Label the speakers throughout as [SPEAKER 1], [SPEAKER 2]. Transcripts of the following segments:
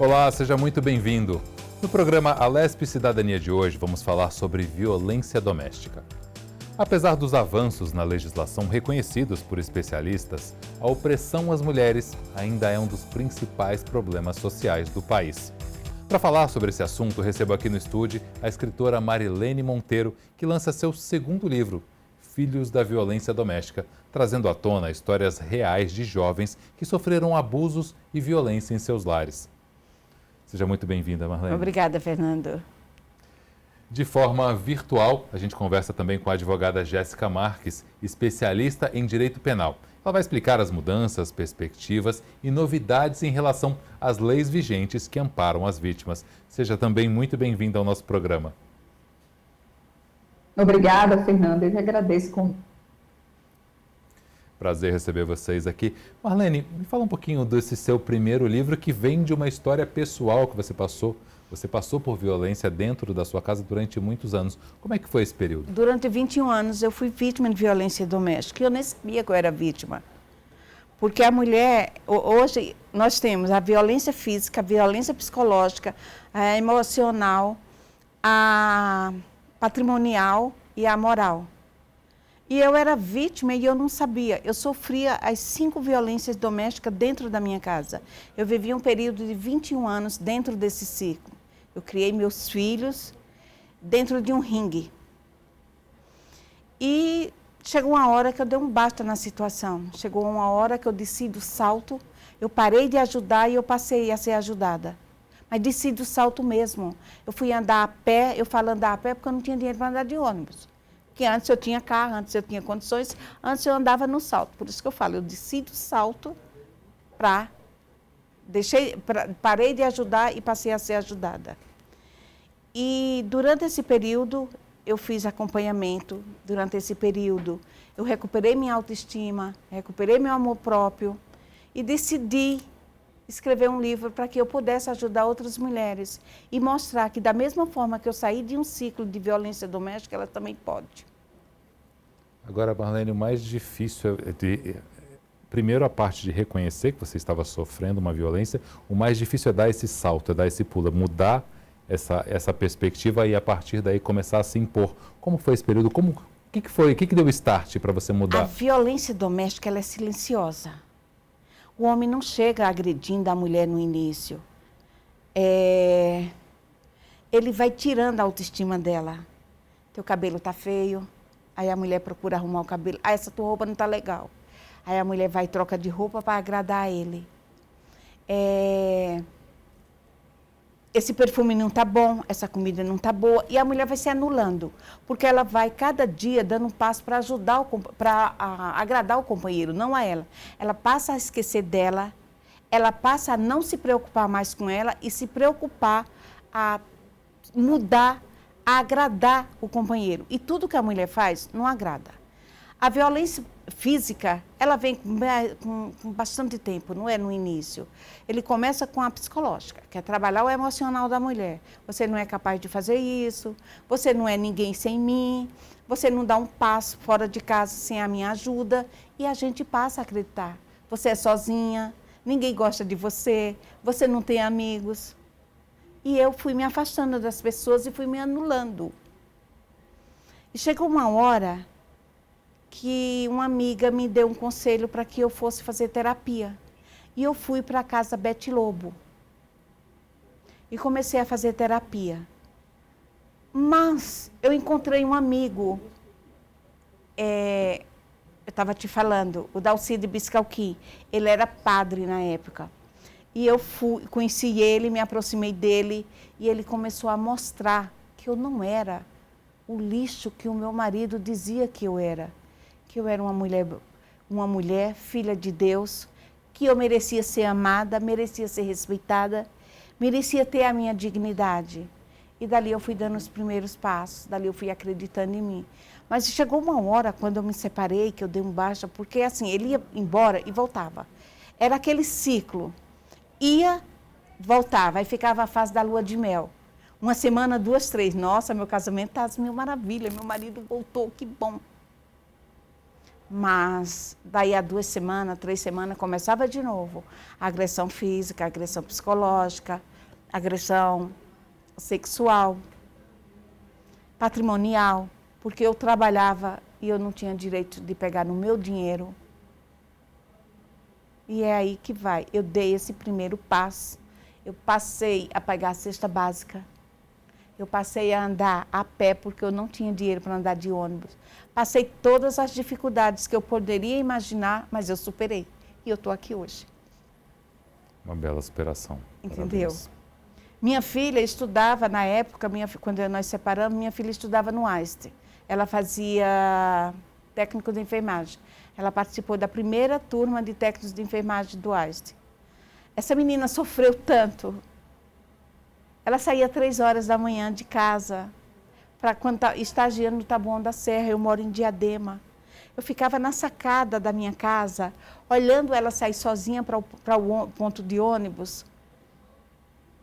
[SPEAKER 1] Olá, seja muito bem-vindo. No programa Alesp Cidadania de hoje, vamos falar sobre violência doméstica. Apesar dos avanços na legislação reconhecidos por especialistas, a opressão às mulheres ainda é um dos principais problemas sociais do país. Para falar sobre esse assunto, recebo aqui no estúdio a escritora Marilene Monteiro, que lança seu segundo livro, Filhos da Violência Doméstica, trazendo à tona histórias reais de jovens que sofreram abusos e violência em seus lares. Seja muito bem-vinda, Marlene.
[SPEAKER 2] Obrigada, Fernando.
[SPEAKER 1] De forma virtual, a gente conversa também com a advogada Jéssica Marques, especialista em direito penal. Ela vai explicar as mudanças, perspectivas e novidades em relação às leis vigentes que amparam as vítimas. Seja também muito bem-vinda ao nosso programa.
[SPEAKER 3] Obrigada, Fernando. Eu que agradeço.
[SPEAKER 1] Prazer receber vocês aqui. Marlene, me fala um pouquinho desse seu primeiro livro que vem de uma história pessoal que você passou. Você passou por violência dentro da sua casa durante muitos anos. Como é que foi esse período?
[SPEAKER 2] Durante 21 anos eu fui vítima de violência doméstica. Eu nem sabia que eu era vítima. Porque a mulher, hoje nós temos a violência física, a violência psicológica, a emocional, a patrimonial e a moral. E eu era vítima e eu não sabia. Eu sofria as 5 violências domésticas dentro da minha casa. Eu vivi um período de 21 anos dentro desse ciclo. Eu criei meus filhos dentro de um ringue. E chegou uma hora que eu dei um basta na situação. Chegou uma hora que eu desci do salto, eu parei de ajudar e eu passei a ser ajudada. Mas desci do salto mesmo. Eu fui andar a pé, eu falo andar a pé porque eu não tinha dinheiro para andar de ônibus. Porque antes eu tinha carro, antes eu tinha condições, antes eu andava no salto. Por isso que eu falo, eu desci do salto parei de ajudar e passei a ser ajudada. E durante esse período, eu fiz acompanhamento. Durante esse período, eu recuperei minha autoestima, recuperei meu amor próprio e decidi escrever um livro para que eu pudesse ajudar outras mulheres e mostrar que da mesma forma que eu saí de um ciclo de violência doméstica, ela também pode.
[SPEAKER 1] Agora, Marlene, o mais difícil primeiro a parte de reconhecer que você estava sofrendo uma violência, o mais difícil é dar esse salto, é dar esse pulo, mudar essa perspectiva e a partir daí começar a se impor. Como foi esse período? O que deu start para você mudar?
[SPEAKER 2] A violência doméstica ela é silenciosa. O homem não chega agredindo a mulher no início. Ele vai tirando a autoestima dela. Teu cabelo tá feio. Aí a mulher procura arrumar o cabelo. Ah, essa tua roupa não tá legal. Aí a mulher vai e troca de roupa para agradar a ele. Esse perfume não tá bom, essa comida não tá boa. E a mulher vai se anulando. Porque ela vai cada dia dando um passo para ajudar, para agradar o companheiro, não a ela. Ela passa a esquecer dela, ela passa a não se preocupar mais com ela e se preocupar a mudar, a agradar o companheiro. E tudo que a mulher faz não agrada. A violência física, ela vem com bastante tempo, não é no início. Ele começa com a psicológica, que é trabalhar o emocional da mulher. Você não é capaz de fazer isso, você não é ninguém sem mim, você não dá um passo fora de casa sem a minha ajuda, e a gente passa a acreditar. Você é sozinha, ninguém gosta de você, você não tem amigos. E eu fui me afastando das pessoas e fui me anulando. E chegou uma hora que uma amiga me deu um conselho para que eu fosse fazer terapia. E eu fui para a casa Bete Lobo. E comecei a fazer terapia. Mas eu encontrei um amigo, eu estava te falando, o Dalcide Biscalqui. Ele era padre na época. E eu conheci ele, me aproximei dele, e ele começou a mostrar que eu não era o lixo que o meu marido dizia que eu era. Que eu era uma mulher filha de Deus, que eu merecia ser amada, merecia ser respeitada, merecia ter a minha dignidade. E dali eu fui dando os primeiros passos, dali eu fui acreditando em mim. Mas chegou uma hora, quando eu me separei, que eu dei um baixa, porque assim, ele ia embora e voltava. Era aquele ciclo. Ia, voltava, aí ficava a fase da lua de mel. Uma semana, 2, 3. Nossa, meu casamento está mil maravilha, meu marido voltou, que bom. Mas daí a 2 semanas, 3 semanas, começava de novo. A agressão física, a agressão psicológica, agressão sexual, patrimonial, porque eu trabalhava e eu não tinha direito de pegar no meu dinheiro. E é aí que vai. Eu dei esse primeiro passo. Eu passei a pagar a cesta básica. Eu passei a andar a pé porque eu não tinha dinheiro para andar de ônibus. Passei todas as dificuldades que eu poderia imaginar, mas eu superei. E eu estou aqui hoje.
[SPEAKER 1] Uma bela superação.
[SPEAKER 2] Entendeu?
[SPEAKER 1] Parabéns.
[SPEAKER 2] Minha filha estudava, na época, quando nós separamos, minha filha estudava no Einstein. Ela fazia técnico de enfermagem. Ela participou da primeira turma de técnicos de enfermagem do Einstein. Essa menina sofreu tanto. Ela saía 3 horas da manhã de casa, para quando estagiando no Taboão da Serra. Eu moro em Diadema. Eu ficava na sacada da minha casa, olhando ela sair sozinha para o ponto de ônibus.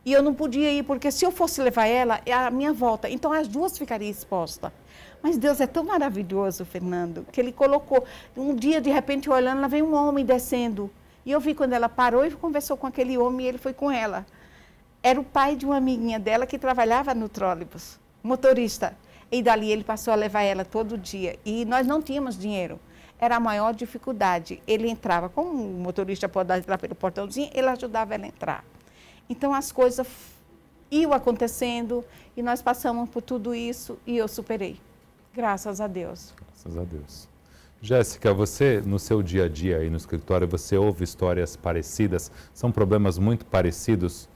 [SPEAKER 2] E eu não podia ir, porque se eu fosse levar ela, é a minha volta. Então, as duas ficariam expostas. Mas Deus é tão maravilhoso, Fernando, que Ele colocou. Um dia, de repente, olhando, lá veio um homem descendo. E eu vi quando ela parou e conversou com aquele homem, e ele foi com ela. Era o pai de uma amiguinha dela que trabalhava no trólebus, motorista. E dali ele passou a levar ela todo dia. E nós não tínhamos dinheiro. Era a maior dificuldade. Ele entrava, como o motorista pode entrar pelo portãozinho, ele ajudava ela a entrar. Então, as coisas iam acontecendo e nós passamos por tudo isso e eu superei. Graças a Deus.
[SPEAKER 1] Graças a Deus. Jéssica, você, no seu dia a dia aí no escritório, você ouve histórias parecidas? São problemas muito parecidos?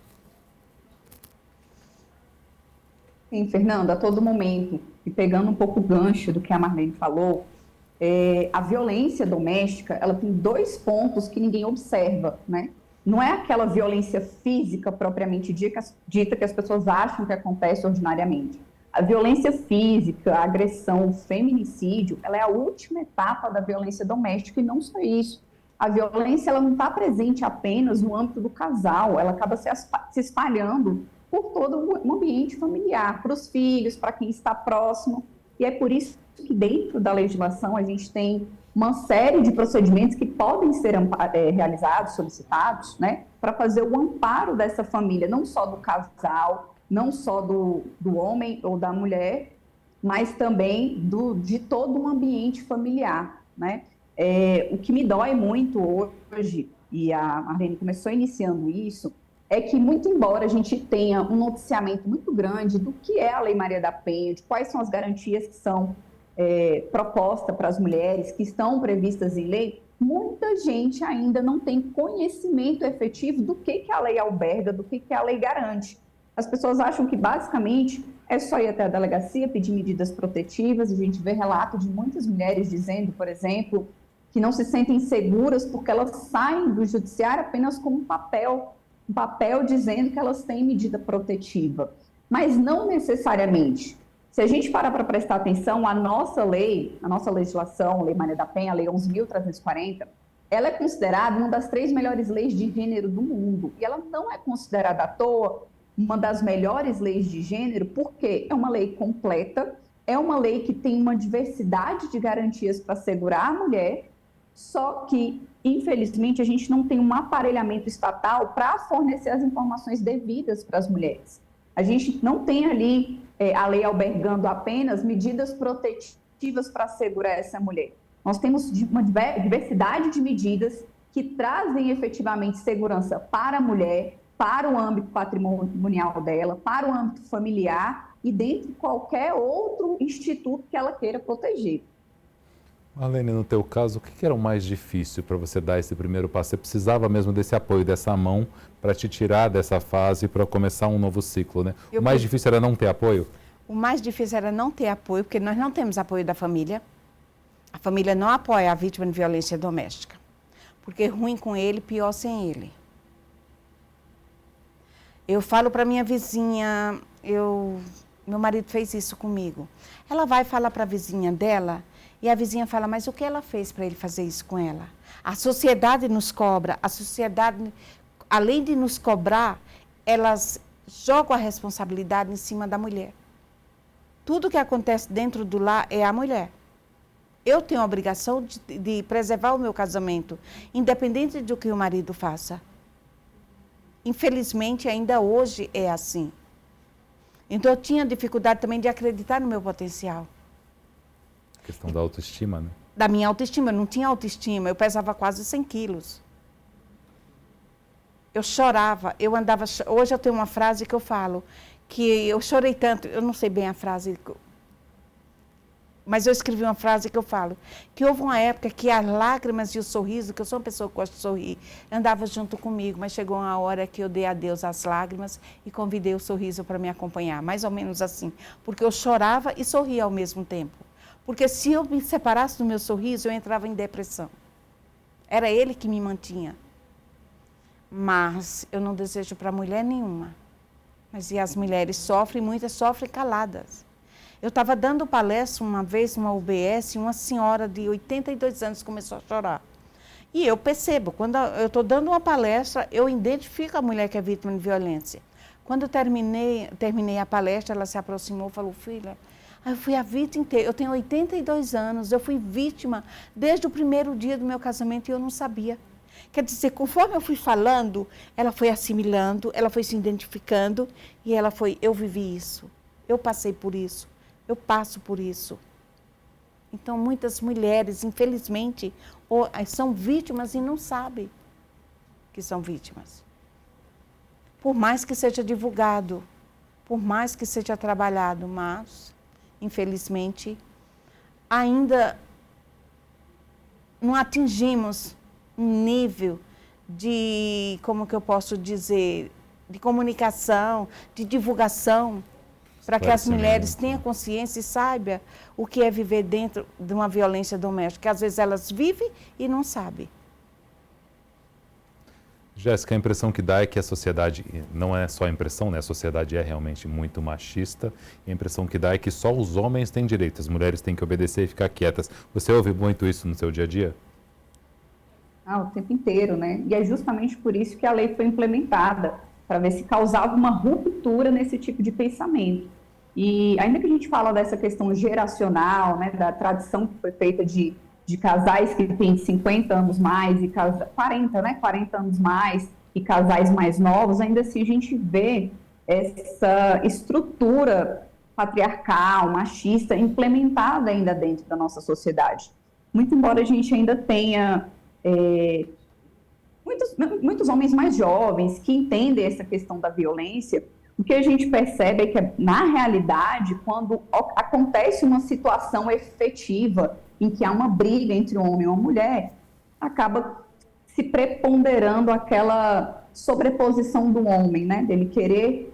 [SPEAKER 3] Sim, Fernanda, a todo momento, e pegando um pouco o gancho do que a Marlene falou, a violência doméstica, ela tem 2 pontos que ninguém observa, né? Não é aquela violência física propriamente dita que as pessoas acham que acontece ordinariamente. A violência física, a agressão, o feminicídio, ela é a última etapa da violência doméstica e não só isso. A violência ela não está presente apenas no âmbito do casal, ela acaba se espalhando por todo o ambiente familiar, para os filhos, para quem está próximo. E é por isso que dentro da legislação a gente tem uma série de procedimentos que podem ser realizados, solicitados, né, para fazer o amparo dessa família, não só do casal, não só do homem ou da mulher, mas também de todo um ambiente familiar, né? O que me dói muito hoje, e a Marlene começou iniciando isso, é que, muito embora a gente tenha um noticiamento muito grande do que é a Lei Maria da Penha, de quais são as garantias que são proposta para as mulheres, que estão previstas em lei, muita gente ainda não tem conhecimento efetivo do que a lei alberga, do que a lei garante. As pessoas acham que, basicamente, é só ir até a delegacia, pedir medidas protetivas. A gente vê relato de muitas mulheres dizendo, por exemplo, que não se sentem seguras porque elas saem do judiciário apenas com um papel dizendo que elas têm medida protetiva. Mas não necessariamente. Se a gente parar para prestar atenção, a nossa legislação, a Lei Maria da Penha, a Lei 11.340, ela é considerada uma das 3 melhores leis de gênero do mundo. E ela não é considerada à toa uma das melhores leis de gênero, porque é uma lei completa, é uma lei que tem uma diversidade de garantias para assegurar a mulher, só que, infelizmente, a gente não tem um aparelhamento estatal para fornecer as informações devidas para as mulheres. A gente não tem ali a lei albergando apenas medidas protetivas para assegurar essa mulher. Nós temos uma diversidade de medidas que trazem efetivamente segurança para a mulher, para o âmbito patrimonial dela, para o âmbito familiar e dentro de qualquer outro instituto que ela queira proteger.
[SPEAKER 1] Marlene, no teu caso, o que era o mais difícil para você dar esse primeiro passo? Você precisava mesmo desse apoio, dessa mão, para te tirar dessa fase, para começar um novo ciclo, né? O mais difícil era não ter apoio?
[SPEAKER 2] O mais difícil era não ter apoio, porque nós não temos apoio da família. A família não apoia a vítima de violência doméstica. Porque ruim com ele, pior sem ele. Eu falo para minha vizinha, meu marido fez isso comigo. Ela vai falar para a vizinha dela, e a vizinha fala, mas o que ela fez para ele fazer isso com ela? A sociedade nos cobra, a sociedade, além de nos cobrar, elas jogam a responsabilidade em cima da mulher. Tudo que acontece dentro do lar é a mulher. Eu tenho a obrigação de preservar o meu casamento, independente do que o marido faça. Infelizmente, ainda hoje é assim. Então, eu tinha dificuldade também de acreditar no meu potencial.
[SPEAKER 1] A questão da autoestima, né?
[SPEAKER 2] Da minha autoestima, eu não tinha autoestima, eu pesava quase 100 quilos. Eu chorava, eu andava... Hoje eu tenho uma frase que eu falo, que eu chorei tanto, eu não sei bem a frase, mas eu escrevi uma frase que eu falo, que houve uma época que as lágrimas e o sorriso, que eu sou uma pessoa que gosta de sorrir, andava junto comigo, mas chegou uma hora que eu dei adeus às lágrimas e convidei o sorriso para me acompanhar, mais ou menos assim, porque eu chorava e sorria ao mesmo tempo. Porque se eu me separasse do meu sorriso, eu entrava em depressão. Era ele que me mantinha. Mas eu não desejo para mulher nenhuma. Mas e as mulheres sofrem, muitas sofrem caladas. Eu estava dando palestra uma vez numa UBS, e uma senhora de 82 anos começou a chorar. E eu percebo, quando eu estou dando uma palestra, eu identifico a mulher que é vítima de violência. Quando eu terminei a palestra, ela se aproximou e falou, filha, eu fui a vida inteira, eu tenho 82 anos, eu fui vítima desde o primeiro dia do meu casamento e eu não sabia. Quer dizer, conforme eu fui falando, ela foi assimilando, ela foi se identificando e ela foi, eu vivi isso, eu passei por isso, eu passo por isso. Então, muitas mulheres, infelizmente, são vítimas e não sabem que são vítimas. Por mais que seja divulgado, por mais que seja trabalhado, mas, infelizmente, ainda não atingimos um nível de, como que eu posso dizer, de comunicação, de divulgação, para que as mulheres tenham consciência e saibam o que é viver dentro de uma violência doméstica, que às vezes elas vivem e não sabem.
[SPEAKER 1] Jéssica, a impressão que dá é que a sociedade, não é só a impressão, né? A sociedade é realmente muito machista, e a impressão que dá é que só os homens têm direito, as mulheres têm que obedecer e ficar quietas. Você ouve muito isso no seu dia a dia?
[SPEAKER 3] O tempo inteiro, né? E é justamente por isso que a lei foi implementada, para ver se causava uma ruptura nesse tipo de pensamento. E ainda que a gente fala dessa questão geracional, né, da tradição que foi feita de casais que têm 50 anos mais, e 40 anos mais, e casais mais novos, ainda assim a gente vê essa estrutura patriarcal, machista, implementada ainda dentro da nossa sociedade. Muito embora a gente ainda tenha muitos homens mais jovens que entendem essa questão da violência, o que a gente percebe é que, na realidade, quando acontece uma situação efetiva em que há uma briga entre um homem e uma mulher, acaba se preponderando aquela sobreposição do homem, né? Dele querer,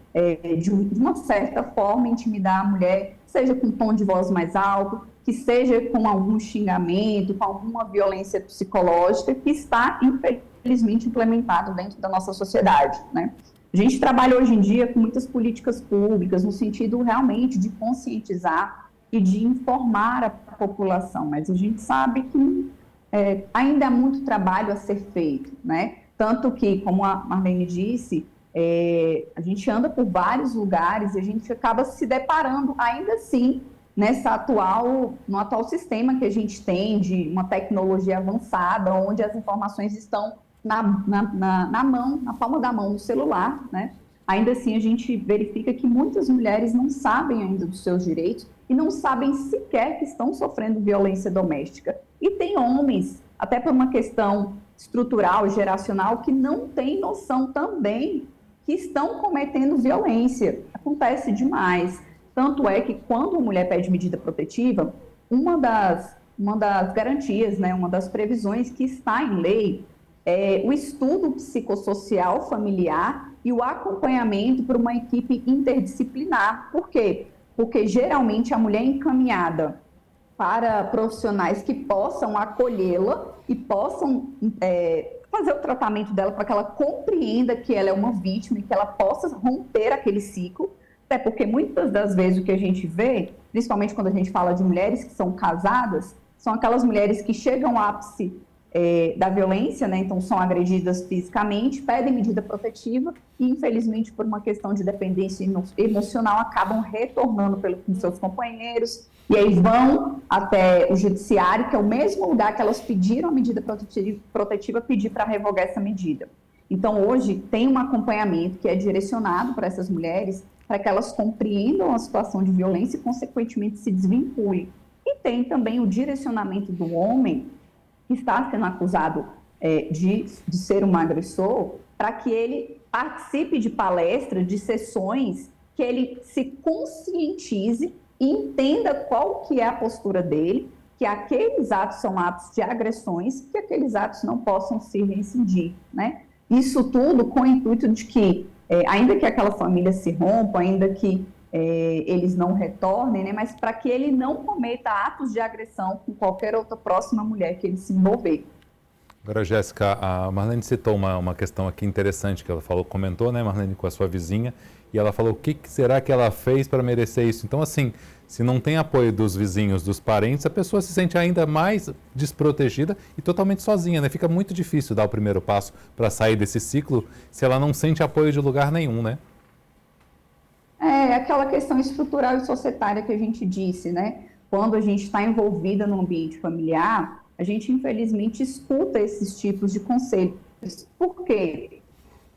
[SPEAKER 3] de uma certa forma, intimidar a mulher, seja com um tom de voz mais alto, que seja com algum xingamento, com alguma violência psicológica que está, infelizmente, implementado dentro da nossa sociedade, né? A gente trabalha hoje em dia com muitas políticas públicas no sentido realmente de conscientizar e de informar a população, mas a gente sabe que ainda há muito trabalho a ser feito, né? Tanto que, como a Marlene disse, a gente anda por vários lugares e a gente acaba se deparando ainda assim no atual sistema que a gente tem de uma tecnologia avançada, onde as informações estão na mão, na palma da mão do celular, né? Ainda assim, a gente verifica que muitas mulheres não sabem ainda dos seus direitos e não sabem sequer que estão sofrendo violência doméstica. E tem homens, até por uma questão estrutural, geracional, que não têm noção também que estão cometendo violência. Acontece demais. Tanto é que quando a mulher pede medida protetiva, uma das garantias, né, uma das previsões que está em lei é o estudo psicossocial familiar e o acompanhamento por uma equipe interdisciplinar. Por quê? Porque geralmente a mulher é encaminhada para profissionais que possam acolhê-la e possam fazer o tratamento dela para que ela compreenda que ela é uma vítima e que ela possa romper aquele ciclo. Até porque muitas das vezes o que a gente vê, principalmente quando a gente fala de mulheres que são casadas, são aquelas mulheres que chegam ao ápice da violência, né? Então são agredidas fisicamente, pedem medida protetiva e, infelizmente, por uma questão de dependência emocional, acabam retornando com seus companheiros e aí vão até o judiciário, que é o mesmo lugar que elas pediram a medida protetiva, pedir para revogar essa medida. Então, hoje, tem um acompanhamento que é direcionado para essas mulheres, para que elas compreendam a situação de violência e, consequentemente, se desvinculem. E tem também o direcionamento do homem, que está sendo acusado de ser um agressor, para que ele participe de palestras, de sessões, que ele se conscientize e entenda qual que é a postura dele, que aqueles atos são atos de agressões, que aqueles atos não possam se reincidir, né? Isso tudo com o intuito de que, ainda que aquela família se rompa, ainda que eles não retornem, né? Mas para que ele não cometa atos de agressão com qualquer outra próxima mulher que ele se envolver.
[SPEAKER 1] Agora, Jéssica, a Marlene citou uma questão aqui interessante que ela falou, comentou, né, Marlene, com a sua vizinha, e ela falou o que será que ela fez para merecer isso. Então, assim, se não tem apoio dos vizinhos, dos parentes, a pessoa se sente ainda mais desprotegida e totalmente sozinha, né? Fica muito difícil dar o primeiro passo para sair desse ciclo se ela não sente apoio de lugar nenhum, né?
[SPEAKER 3] É aquela questão estrutural e societária que a gente disse, né? Quando a gente está envolvida no ambiente familiar, a gente, infelizmente, escuta esses tipos de conselhos. Por quê?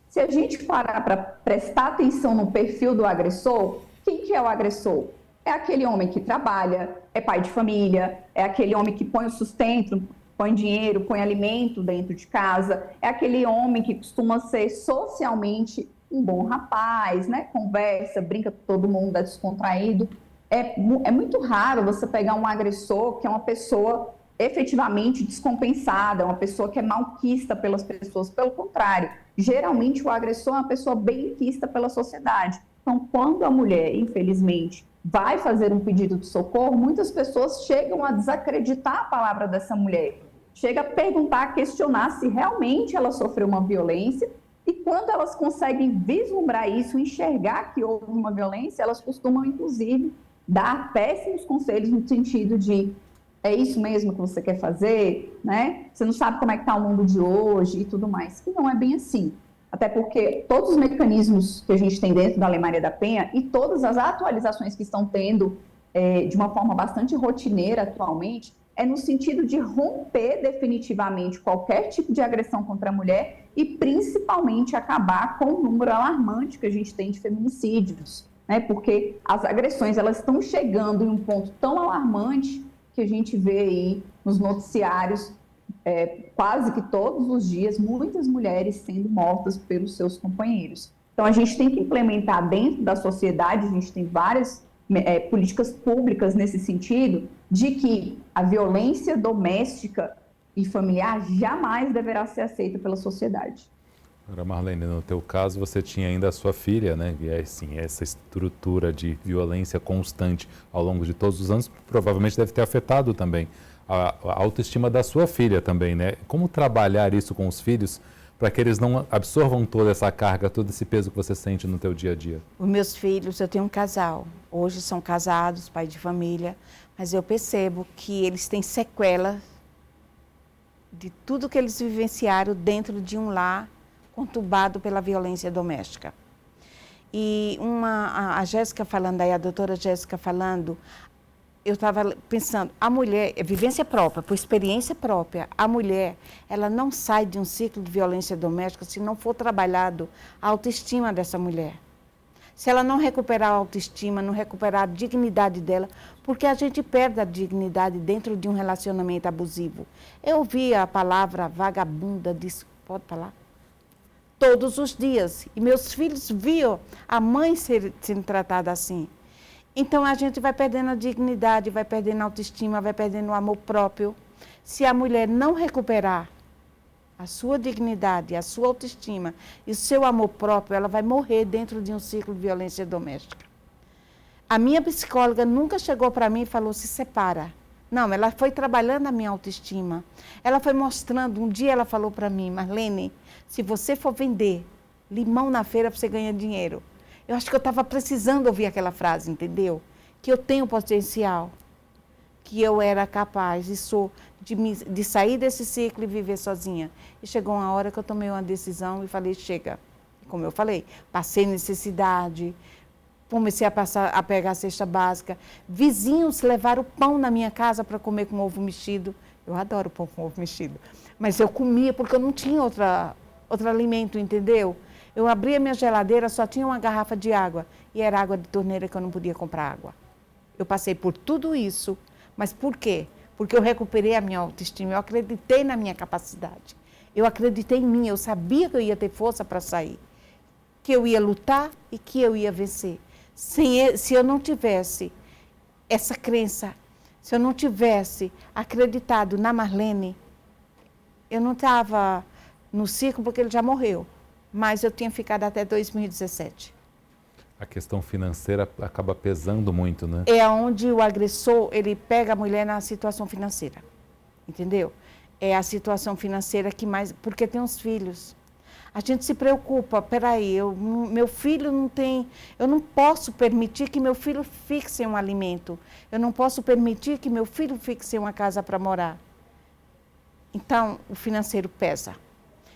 [SPEAKER 3] Se a gente parar para prestar atenção no perfil do agressor, quem que é o agressor? É aquele homem que trabalha, é pai de família, é aquele homem que põe o sustento, põe dinheiro, põe alimento dentro de casa, é aquele homem que costuma ser socialmente um bom rapaz, né? Conversa, brinca com todo mundo, é descontraído. É muito raro você pegar um agressor que é uma pessoa efetivamente descompensada, uma pessoa que é malquista pelas pessoas. Pelo contrário, geralmente o agressor é uma pessoa bem quista pela sociedade. Então, quando a mulher, infelizmente, vai fazer um pedido de socorro, muitas pessoas chegam a desacreditar a palavra dessa mulher, chega a perguntar, a questionar se realmente ela sofreu uma violência, e quando elas conseguem vislumbrar isso, enxergar que houve uma violência, elas costumam, inclusive, dar péssimos conselhos no sentido de é isso mesmo que você quer fazer, né? Você não sabe como é que está o mundo de hoje e tudo mais. E não é bem assim. Até porque todos os mecanismos que a gente tem dentro da Lei Maria da Penha e todas as atualizações que estão tendo de uma forma bastante rotineira atualmente, é no sentido de romper definitivamente qualquer tipo de agressão contra a mulher e principalmente acabar com o número alarmante que a gente tem de feminicídios, né? Porque as agressões elas estão chegando em um ponto tão alarmante que a gente vê aí nos noticiários quase que todos os dias, muitas mulheres sendo mortas pelos seus companheiros. Então, a gente tem que implementar dentro da sociedade, a gente tem várias políticas públicas nesse sentido, de que a violência doméstica e familiar jamais deverá ser aceita pela sociedade.
[SPEAKER 1] Agora, Marlene, no teu caso, você tinha ainda a sua filha, né? E assim, essa estrutura de violência constante ao longo de todos os anos provavelmente deve ter afetado também a autoestima da sua filha também, né? Como trabalhar isso com os filhos para que eles não absorvam toda essa carga, todo esse peso que você sente no teu dia a dia?
[SPEAKER 2] Os meus filhos, eu tenho um casal. Hoje são casados, pai de família, mas eu percebo que eles têm sequela de tudo que eles vivenciaram dentro de um lar conturbado pela violência doméstica. E a Jéssica falando aí, a doutora Jéssica falando, eu estava pensando, a mulher, é vivência própria, por experiência própria, a mulher, ela não sai de um ciclo de violência doméstica se não for trabalhado a autoestima dessa mulher. Se ela não recuperar a autoestima, não recuperar a dignidade dela, porque a gente perde a dignidade dentro de um relacionamento abusivo. Eu ouvi a palavra vagabunda, pode falar? Todos os dias. E meus filhos viam a mãe sendo tratada assim. Então, a gente vai perdendo a dignidade, vai perdendo a autoestima, vai perdendo o amor próprio. Se a mulher não recuperar a sua dignidade, a sua autoestima e o seu amor próprio, ela vai morrer dentro de um ciclo de violência doméstica. A minha psicóloga nunca chegou para mim e falou, se separa. Não, ela foi trabalhando a minha autoestima. Ela foi mostrando, um dia ela falou para mim, Marlene, se você for vender limão na feira, você ganha dinheiro. Eu acho que eu estava precisando ouvir aquela frase, entendeu? Que eu tenho potencial, que eu era capaz e sou de sair desse ciclo e viver sozinha. E chegou uma hora que eu tomei uma decisão e falei, chega. Como eu falei, passei necessidade, comecei a pegar a cesta básica. Vizinhos levaram pão na minha casa para comer com ovo mexido. Eu adoro pão com ovo mexido. Mas eu comia porque eu não tinha outro alimento, entendeu? Eu abria minha geladeira, só tinha uma garrafa de água. E era água de torneira que eu não podia comprar água. Eu passei por tudo isso. Mas por quê? Porque eu recuperei a minha autoestima. Eu acreditei na minha capacidade. Eu acreditei em mim. Eu sabia que eu ia ter força para sair. Que eu ia lutar e que eu ia vencer. Se eu não tivesse essa crença, se eu não tivesse acreditado na Marlene, eu não estava no circo porque ele já morreu. Mas eu tinha ficado até 2017.
[SPEAKER 1] A questão financeira acaba pesando muito, né?
[SPEAKER 2] É onde o agressor, ele pega a mulher na situação financeira, entendeu? É a situação financeira que mais... Porque tem os filhos. A gente se preocupa, peraí, meu filho não tem... Eu não posso permitir que meu filho fique sem um alimento. Eu não posso permitir que meu filho fique sem uma casa para morar. Então, o financeiro pesa.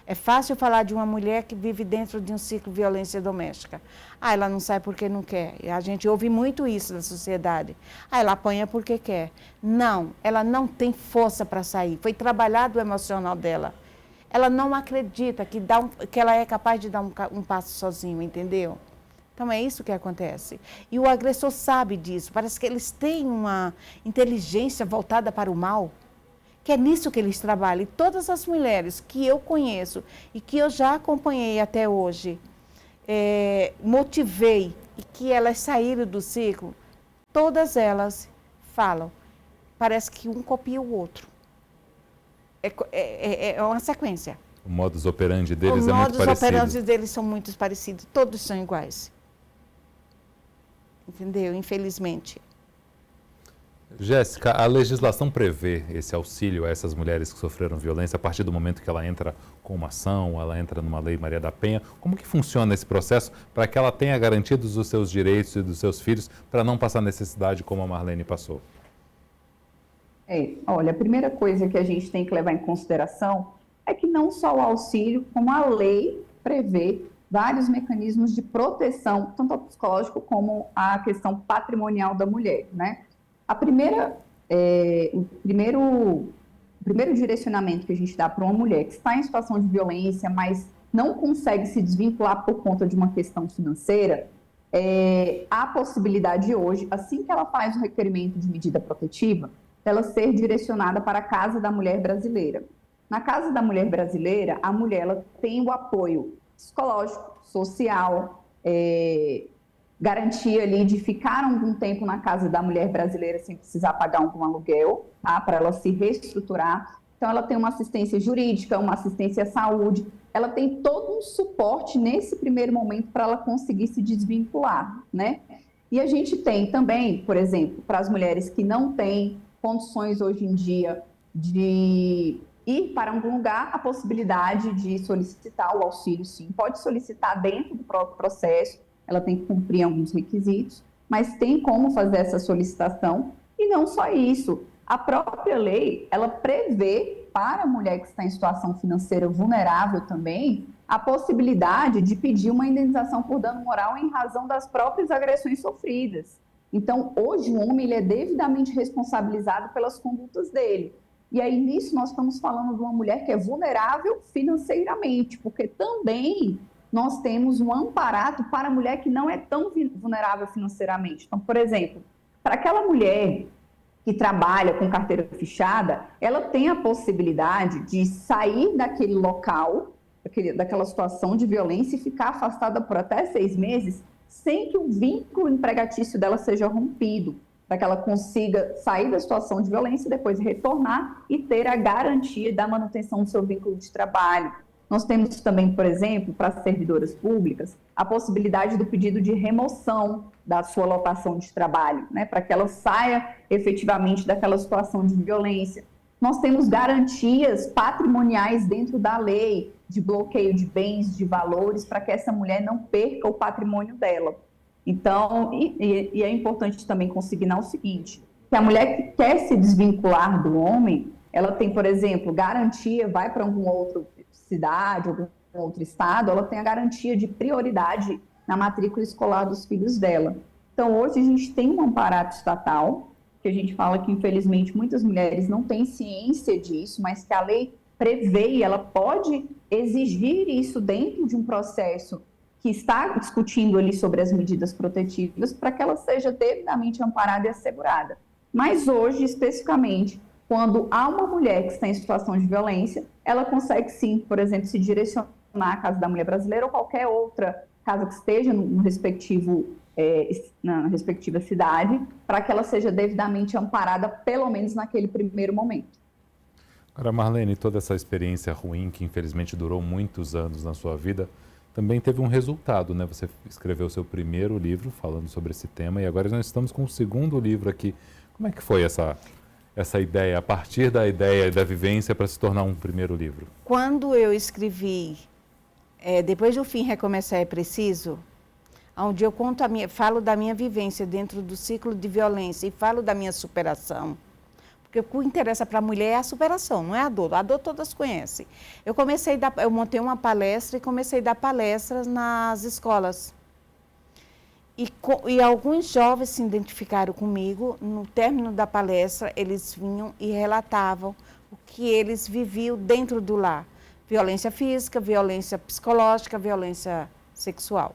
[SPEAKER 2] É fácil falar de uma mulher que vive dentro de um ciclo de violência doméstica. Ah, ela não sai porque não quer. E a gente ouve muito isso da sociedade. Ah, ela apanha porque quer. Não, ela não tem força para sair. Foi trabalhado o emocional dela. Ela não acredita que ela é capaz de dar um passo sozinho, entendeu? Então é isso que acontece. E o agressor sabe disso. Parece que eles têm uma inteligência voltada para o mal. Que é nisso que eles trabalham. E todas as mulheres que eu conheço e que eu já acompanhei até hoje, motivei e que elas saíram do ciclo, todas elas falam. Parece que um copia o outro. É uma sequência.
[SPEAKER 1] O modus operandi deles é muito
[SPEAKER 2] parecido. Os modus operandi deles são muito parecidos. Todos são iguais. Entendeu? Infelizmente.
[SPEAKER 1] Jéssica, a legislação prevê esse auxílio a essas mulheres que sofreram violência a partir do momento que ela entra com uma ação, ela entra numa lei Maria da Penha. Como que funciona esse processo para que ela tenha garantidos os seus direitos e dos seus filhos para não passar necessidade como a Marlene passou?
[SPEAKER 3] Olha, a primeira coisa que a gente tem que levar em consideração é que não só o auxílio, como a lei prevê vários mecanismos de proteção, tanto ao psicológico como à questão patrimonial da mulher, né? O primeiro direcionamento que a gente dá para uma mulher que está em situação de violência, mas não consegue se desvincular por conta de uma questão financeira, há a possibilidade hoje, assim que ela faz o requerimento de medida protetiva, dela ser direcionada para a Casa da Mulher Brasileira. Na Casa da Mulher Brasileira, a mulher ela tem o apoio psicológico, social, garantia ali de ficar algum tempo na Casa da Mulher Brasileira sem precisar pagar algum aluguel, tá? Para ela se reestruturar. Então, ela tem uma assistência jurídica, uma assistência à saúde, ela tem todo um suporte nesse primeiro momento para ela conseguir se desvincular, né? E a gente tem também, por exemplo, para as mulheres que não têm condições hoje em dia de ir para algum lugar, a possibilidade de solicitar o auxílio, sim. Pode solicitar dentro do próprio processo, ela tem que cumprir alguns requisitos, mas tem como fazer essa solicitação. E não só isso, a própria lei, ela prevê para a mulher que está em situação financeira vulnerável também, a possibilidade de pedir uma indenização por dano moral em razão das próprias agressões sofridas. Então, hoje o homem ele é devidamente responsabilizado pelas condutas dele. E aí, nisso, nós estamos falando de uma mulher que é vulnerável financeiramente, porque também nós temos um amparato para a mulher que não é tão vulnerável financeiramente. Então, por exemplo, para aquela mulher que trabalha com carteira fechada, ela tem a possibilidade de sair daquele local, daquela situação de violência e ficar afastada por até 6 meses, sem que o vínculo empregatício dela seja rompido, para que ela consiga sair da situação de violência e depois retornar e ter a garantia da manutenção do seu vínculo de trabalho. Nós temos também, por exemplo, para as servidoras públicas, a possibilidade do pedido de remoção da sua lotação de trabalho, né, para que ela saia efetivamente daquela situação de violência. Nós temos garantias patrimoniais dentro da lei, de bloqueio de bens, de valores, para que essa mulher não perca o patrimônio dela. Então, é importante também consignar o seguinte, que a mulher que quer se desvincular do homem, ela tem, por exemplo, garantia, vai para alguma outra cidade, algum outro estado, ela tem a garantia de prioridade na matrícula escolar dos filhos dela. Então, hoje a gente tem um amparato estatal, que a gente fala que, infelizmente, muitas mulheres não têm ciência disso, mas que a lei prevê e ela pode exigir isso dentro de um processo que está discutindo ali sobre as medidas protetivas para que ela seja devidamente amparada e assegurada. Mas hoje, especificamente, quando há uma mulher que está em situação de violência, ela consegue sim, por exemplo, se direcionar à Casa da Mulher Brasileira ou qualquer outra casa que esteja no respectivo, na respectiva cidade, para que ela seja devidamente amparada, pelo menos naquele primeiro momento.
[SPEAKER 1] Agora, Marlene, toda essa experiência ruim, que infelizmente durou muitos anos na sua vida, também teve um resultado, né? Você escreveu o seu primeiro livro falando sobre esse tema e agora nós estamos com o segundo livro aqui. Como é que foi essa ideia, a partir da ideia e da vivência para se tornar um primeiro livro?
[SPEAKER 2] Quando eu escrevi Depois do Fim Recomeçar é Preciso, onde eu falo da minha vivência dentro do ciclo de violência e falo da minha superação, porque o que interessa para a mulher é a superação, não é a dor. A dor todas conhecem. Eu montei uma palestra e comecei a dar palestras nas escolas. E alguns jovens se identificaram comigo. No término da palestra, eles vinham e relatavam o que eles viviam dentro do lar. Violência física, violência psicológica, violência sexual.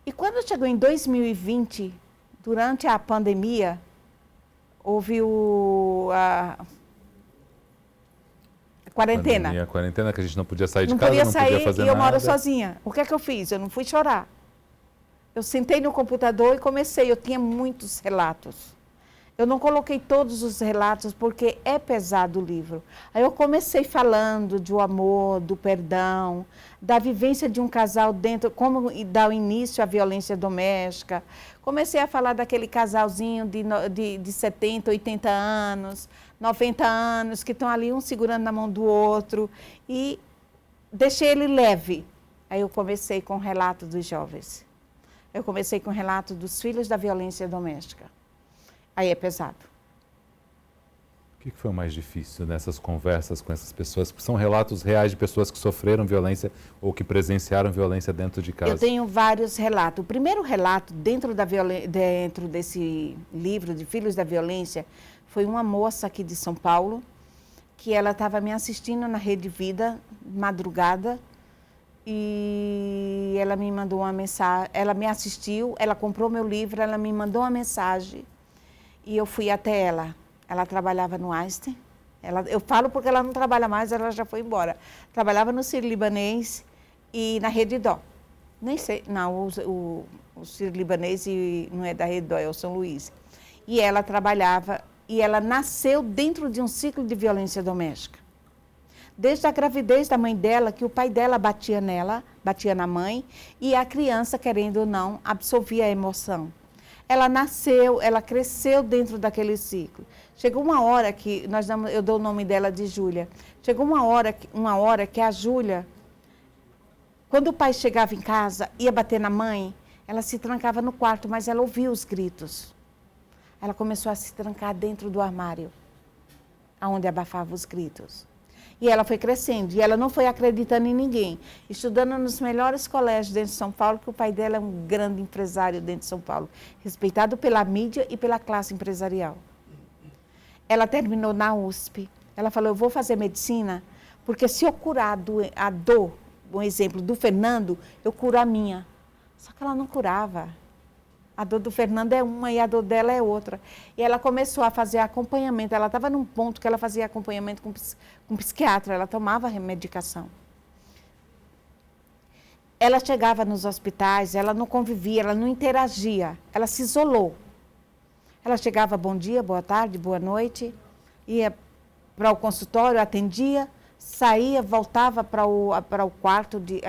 [SPEAKER 2] E quando chegou em 2020, durante a pandemia, houve a quarentena.
[SPEAKER 1] A quarentena, que a gente não podia sair de
[SPEAKER 2] Não
[SPEAKER 1] casa,
[SPEAKER 2] podia
[SPEAKER 1] não
[SPEAKER 2] sair,
[SPEAKER 1] podia fazer
[SPEAKER 2] e eu
[SPEAKER 1] nada.
[SPEAKER 2] moro sozinha. O que é que eu fiz? Eu não fui chorar. Eu sentei no computador e comecei. Eu tinha muitos relatos. Eu não coloquei todos os relatos porque é pesado o livro. Aí eu comecei falando do amor, do perdão, da vivência de um casal dentro, como dar o início à violência doméstica. Comecei a falar daquele casalzinho de 70, 80 anos, 90 anos, que estão ali um segurando na mão do outro. E deixei ele leve. Aí eu comecei com o relato dos jovens. Eu comecei com o relato dos filhos da violência doméstica. Aí é pesado.
[SPEAKER 1] O que foi o mais difícil nessas conversas com essas pessoas? Que são relatos reais de pessoas que sofreram violência ou que presenciaram violência dentro de casa.
[SPEAKER 2] Eu tenho vários relatos. O primeiro relato dentro desse livro de Filhos da Violência foi uma moça aqui de São Paulo, que ela estava me assistindo na Rede Vida, madrugada, e ela me mandou uma mensagem. Ela me assistiu, ela comprou meu livro, ela me mandou uma mensagem. E eu fui até ela. Ela trabalhava no Einstein. Eu falo porque ela não trabalha mais, ela já foi embora. Trabalhava no Sírio-Libanês e na Rede Dó. Nem sei, não, o Sírio-Libanês não é da Rede Dó, é o São Luís. E ela trabalhava, e ela nasceu dentro de um ciclo de violência doméstica. Desde a gravidez da mãe dela, que o pai dela batia nela, batia na mãe, e a criança, querendo ou não, absorvia a emoção. Ela nasceu, ela cresceu dentro daquele ciclo. Chegou uma hora que, eu dou o nome dela de Júlia, chegou uma hora que a Júlia, quando o pai chegava em casa, ia bater na mãe, ela se trancava no quarto, mas ela ouvia os gritos. Ela começou a se trancar dentro do armário, onde abafava os gritos. E ela foi crescendo, e ela não foi acreditando em ninguém. Estudando nos melhores colégios dentro de São Paulo, que o pai dela é um grande empresário dentro de São Paulo, respeitado pela mídia e pela classe empresarial. Ela terminou na USP. Ela falou, eu vou fazer medicina, porque se eu curar a dor, um exemplo, do Fernando, eu curo a minha. Só que ela não curava. A dor do Fernando é uma e a dor dela é outra. E ela começou a fazer acompanhamento. Ela estava num ponto que ela fazia acompanhamento com psiquiatra. Ela tomava medicação. Ela chegava nos hospitais, ela não convivia, ela não interagia. Ela se isolou. Ela chegava, bom dia, boa tarde, boa noite. Ia para o consultório, atendia, saía, voltava para o quarto de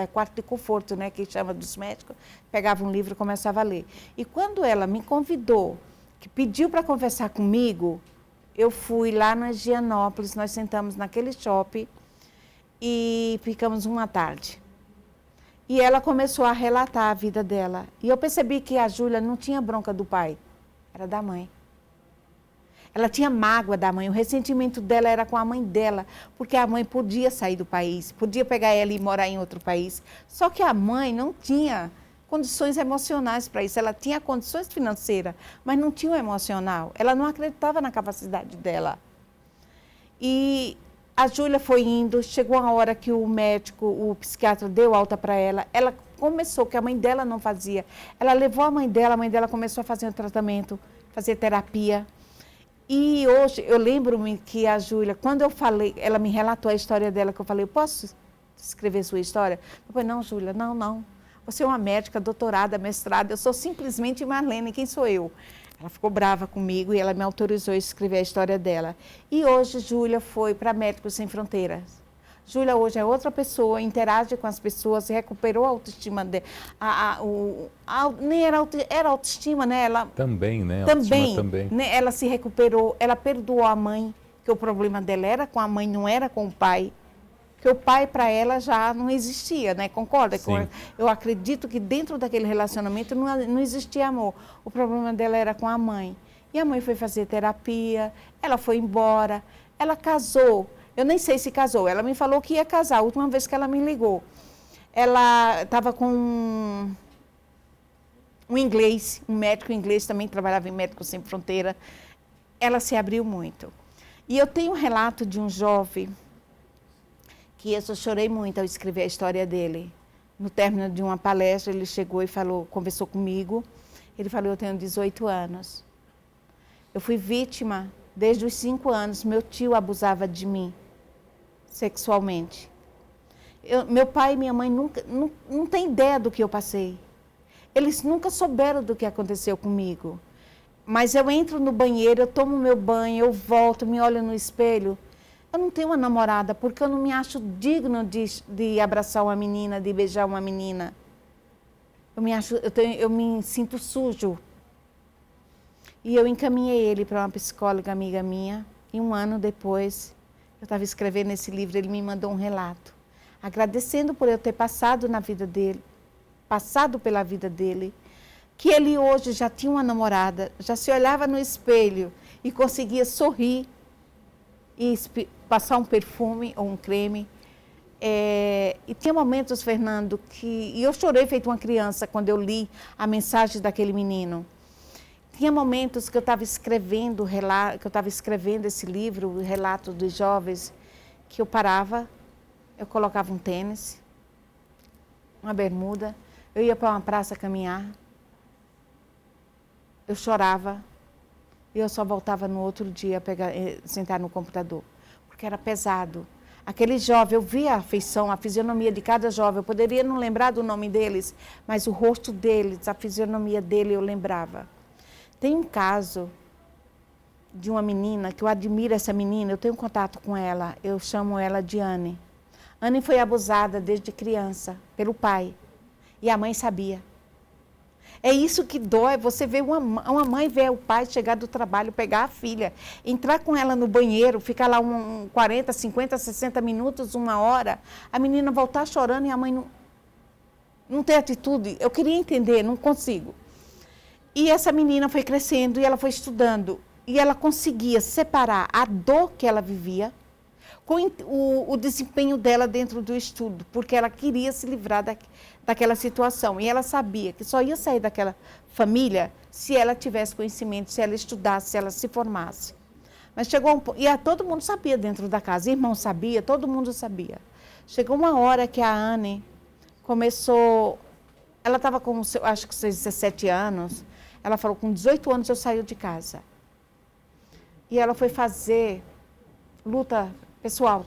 [SPEAKER 2] conforto, né, que chama dos médicos, pegava um livro e começava a ler. E quando ela me convidou, que pediu para conversar comigo, eu fui lá na Higienópolis, nós sentamos naquele shopping e ficamos uma tarde. E ela começou a relatar a vida dela. E eu percebi que a Júlia não tinha bronca do pai, era da mãe. Ela tinha mágoa da mãe, o ressentimento dela era com a mãe dela, porque a mãe podia sair do país, podia pegar ela e morar em outro país. Só que a mãe não tinha condições emocionais para isso. Ela tinha condições financeiras, mas não tinha o emocional. Ela não acreditava na capacidade dela. E A Júlia foi indo, chegou uma hora que o médico, o psiquiatra deu alta para ela. Ela começou, que a mãe dela não fazia. Ela levou a mãe dela começou a fazer um tratamento, fazer terapia. E hoje, eu lembro-me que a Júlia, quando eu falei, ela me relatou a história dela, que eu falei, posso escrever sua história? Eu falei, não, Júlia, não. Você é uma médica, doutorada, mestrada, eu sou simplesmente Marlene, quem sou eu? Ela ficou brava comigo e ela me autorizou a escrever a história dela. E hoje, Júlia foi para Médicos Sem Fronteiras. Júlia hoje é outra pessoa, interage com as pessoas, recuperou a autoestima dela. Nem era autoestima, né? Ela,
[SPEAKER 1] também, né?
[SPEAKER 2] Também. Né? Ela se recuperou, ela perdoou a mãe, que o problema dela era com a mãe, não era com o pai. Que o pai para ela já não existia, né? Concorda?
[SPEAKER 1] Sim.
[SPEAKER 2] Eu acredito que dentro daquele relacionamento não existia amor. O problema dela era com a mãe. E a mãe foi fazer terapia, ela foi embora, ela casou. Eu nem sei se casou, ela me falou que ia casar, a última vez que ela me ligou. Ela estava com um inglês, um médico inglês, também trabalhava em Médicos Sem Fronteira. Ela se abriu muito. E eu tenho um relato de um jovem que eu chorei muito ao escrever a história dele. No término de uma palestra, ele chegou e conversou comigo. Ele falou, eu tenho 18 anos. Eu fui vítima desde os 5 anos. Meu tio abusava de mim sexualmente. Meu pai e minha mãe não têm ideia do que eu passei. Eles nunca souberam do que aconteceu comigo. Mas eu entro no banheiro, eu tomo meu banho, eu volto, me olho no espelho. Eu não tenho uma namorada porque eu não me acho digno de abraçar uma menina, de beijar uma menina. Eu me sinto sujo. E eu encaminhei ele para uma psicóloga amiga minha. E 1 ano depois, eu estava escrevendo esse livro, ele me mandou um relato. Agradecendo por eu ter passado na vida dele, passado pela vida dele. Que ele hoje já tinha uma namorada, já se olhava no espelho e conseguia sorrir. E passar um perfume ou um creme. E tinha momentos, Fernando, e eu chorei feito uma criança quando eu li a mensagem daquele menino. Tinha momentos que eu estava escrevendo esse livro, o relato dos jovens, que eu parava, eu colocava um tênis, uma bermuda, eu ia para uma praça caminhar, eu chorava, e eu só voltava no outro dia sentar no computador, porque era pesado. Aquele jovem, eu via a afeição, a fisionomia de cada jovem, eu poderia não lembrar do nome deles, mas o rosto deles, a fisionomia dele eu lembrava. Tem um caso de uma menina, que eu admiro essa menina, eu tenho contato com ela, eu chamo ela de Anne. Anne foi abusada desde criança pelo pai, e a mãe sabia. É isso que dói, você vê uma mãe ver o pai chegar do trabalho, pegar a filha, entrar com ela no banheiro, ficar lá 40, 50, 60 minutos, 1 hora, a menina voltar chorando e a mãe não tem atitude. Eu queria entender, não consigo. E essa menina foi crescendo e ela foi estudando e ela conseguia separar a dor que ela vivia com o desempenho dela dentro do estudo, porque ela queria se livrar daquela situação. E ela sabia que só ia sair daquela família se ela tivesse conhecimento, se ela estudasse, se ela se formasse. Mas chegou todo mundo sabia dentro da casa, irmão sabia, todo mundo sabia. Chegou uma hora que a Anne começou, ela estava com, acho que 17 anos, ela falou, com 18 anos eu saí de casa. E ela foi fazer luta pessoal,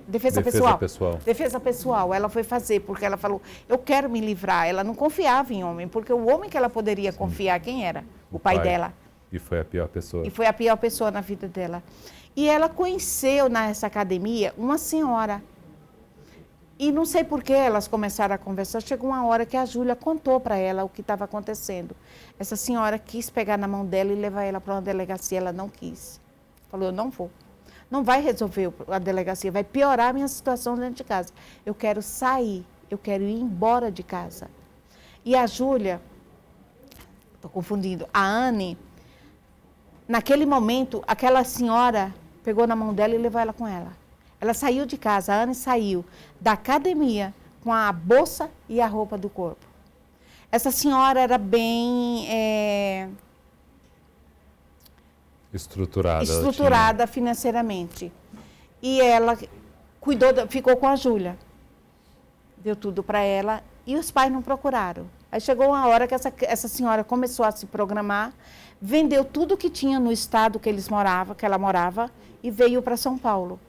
[SPEAKER 2] defesa pessoal. Defesa pessoal, ela foi fazer, porque ela falou, eu quero me livrar. Ela não confiava em homem, porque o homem que ela poderia confiar, quem era? O pai dela.
[SPEAKER 1] E foi a pior pessoa.
[SPEAKER 2] E foi a pior pessoa na vida dela. E ela conheceu nessa academia uma senhora. E não sei por que elas começaram a conversar. Chegou uma hora que a Júlia contou para ela o que estava acontecendo. Essa senhora quis pegar na mão dela e levar ela para uma delegacia. Ela não quis. Falou, eu não vou. Não vai resolver a delegacia, vai piorar a minha situação dentro de casa. Eu quero sair, eu quero ir embora de casa. E a Júlia, estou confundindo, a Anne, naquele momento, aquela senhora pegou na mão dela e levou ela com ela. Ela saiu de casa, a Anne saiu da academia com a bolsa e a roupa do corpo. Essa senhora era bem...
[SPEAKER 1] Estruturada
[SPEAKER 2] financeiramente. E ela ficou com a Júlia. Deu tudo para ela e os pais não procuraram. Aí chegou uma hora que essa senhora começou a se programar, vendeu tudo que tinha no estado que ela morava, e veio para São Paulo.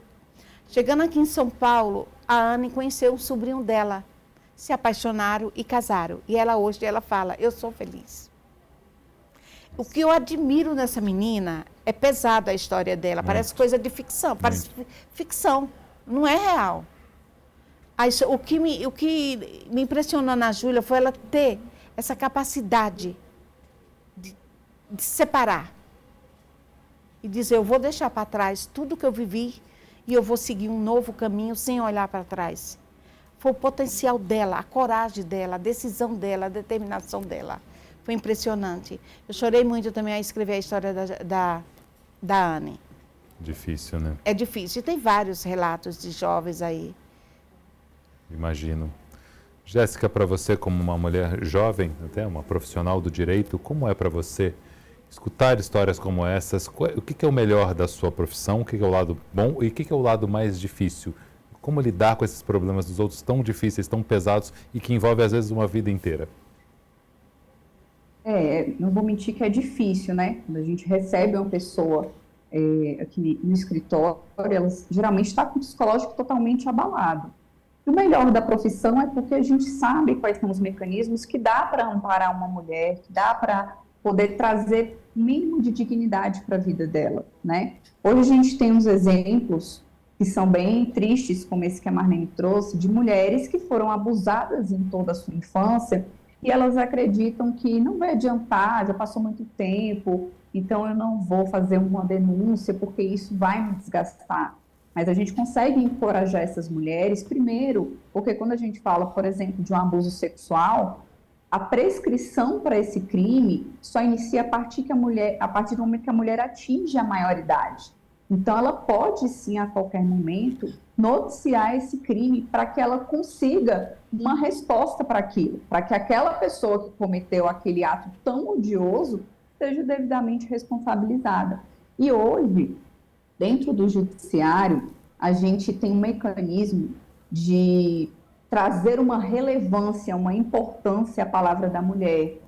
[SPEAKER 2] Chegando aqui em São Paulo, a Anne conheceu um sobrinho dela, se apaixonaram e casaram. E hoje ela fala, eu sou feliz. O que eu admiro nessa menina, é pesada a história dela, parece coisa de ficção, parece ficção, não é real. O que me impressionou na Júlia foi ela ter essa capacidade de separar e dizer, eu vou deixar para trás tudo que eu vivi e eu vou seguir um novo caminho sem olhar para trás. Foi o potencial dela, a coragem dela, a decisão dela, a determinação dela. Foi impressionante. Eu chorei muito também a escrever a história da Anne.
[SPEAKER 1] Difícil, né?
[SPEAKER 2] É difícil. E tem vários relatos de jovens aí.
[SPEAKER 1] Imagino. Jéssica, para você, como uma mulher jovem, até uma profissional do direito, como é para você escutar histórias como essas? O que é o melhor da sua profissão? O que é o lado bom e o que é o lado mais difícil? Como lidar com esses problemas dos outros tão difíceis, tão pesados e que envolvem, às vezes, uma vida inteira?
[SPEAKER 3] Não vou mentir que é difícil, né? Quando a gente recebe uma pessoa aqui no escritório, ela geralmente está com o psicológico totalmente abalado. E o melhor da profissão é porque a gente sabe quais são os mecanismos que dá para amparar uma mulher, que dá para poder trazer o mínimo de dignidade para a vida dela, né? Hoje a gente tem uns exemplos que são bem tristes, como esse que a Marlene trouxe, de mulheres que foram abusadas em toda a sua infância e elas acreditam que não vai adiantar, já passou muito tempo, então eu não vou fazer uma denúncia porque isso vai me desgastar. Mas a gente consegue encorajar essas mulheres, primeiro, porque quando a gente fala, por exemplo, de um abuso sexual, a prescrição para esse crime só inicia a partir do momento que a mulher atinge a maioridade. Então, ela pode, sim, a qualquer momento, noticiar esse crime para que ela consiga uma resposta para aquilo, para que aquela pessoa que cometeu aquele ato tão odioso seja devidamente responsabilizada. E hoje, dentro do judiciário, a gente tem um mecanismo de trazer uma relevância, uma importância à palavra da mulher,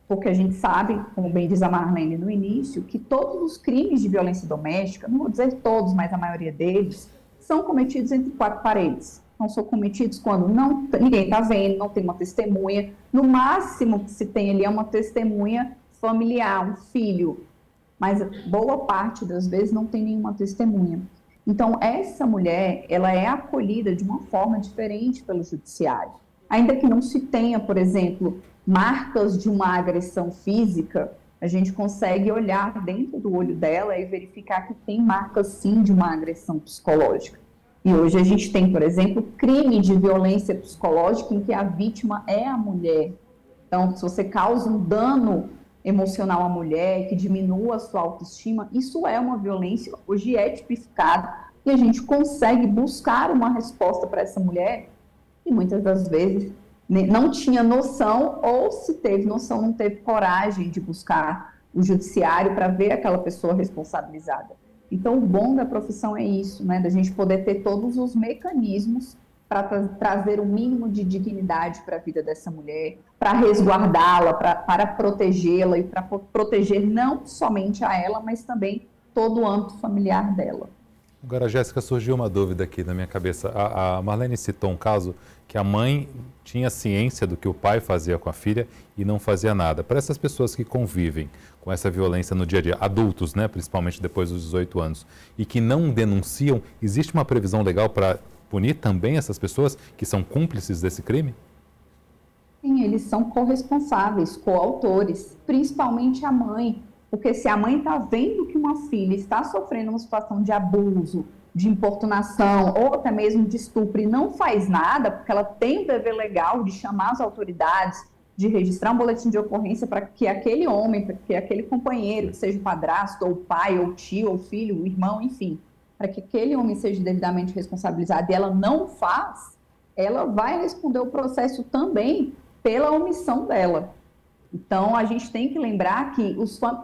[SPEAKER 3] porque a gente sabe, como bem diz a Marlene no início, que todos os crimes de violência doméstica, não vou dizer todos, mas a maioria deles, são cometidos entre quatro paredes. Não são cometidos quando ninguém está vendo, não tem uma testemunha. No máximo que se tem ali é uma testemunha familiar, um filho, mas boa parte das vezes não tem nenhuma testemunha. Então, essa mulher, ela é acolhida de uma forma diferente pelo judiciário. Ainda que não se tenha, por exemplo, marcas de uma agressão física, a gente consegue olhar dentro do olho dela e verificar que tem marcas, sim, de uma agressão psicológica. E hoje a gente tem, por exemplo, crime de violência psicológica em que a vítima é a mulher. Então, se você causa um dano emocional à mulher, que diminua a sua autoestima, isso é uma violência, hoje é tipificado, e a gente consegue buscar uma resposta para essa mulher, e muitas das vezes não tinha noção, ou se teve noção, não teve coragem de buscar o judiciário para ver aquela pessoa responsabilizada. Então, o bom da profissão é isso, né, da gente poder ter todos os mecanismos para trazer o mínimo de dignidade para a vida dessa mulher, para resguardá-la, para protegê-la e para proteger não somente a ela, mas também todo o âmbito familiar dela.
[SPEAKER 1] Agora, Jéssica, surgiu uma dúvida aqui na minha cabeça. A Marlene citou um caso que a mãe tinha ciência do que o pai fazia com a filha e não fazia nada. Para essas pessoas que convivem com essa violência no dia a dia, adultos, né, principalmente depois dos 18 anos, e que não denunciam, existe uma previsão legal para punir também essas pessoas que são cúmplices desse crime?
[SPEAKER 3] Sim, eles são corresponsáveis, coautores, principalmente a mãe, porque se a mãe está vendo que uma filha está sofrendo uma situação de abuso, de importunação ou até mesmo de estupro e não faz nada, porque ela tem o dever legal de chamar as autoridades, de registrar um boletim de ocorrência para que aquele homem, para que aquele companheiro, que seja o padrasto, ou o pai, ou o tio, ou o filho, o irmão, enfim, para que aquele homem seja devidamente responsabilizado e ela não faz, ela vai responder o processo também pela omissão dela. Então, a gente tem que lembrar que,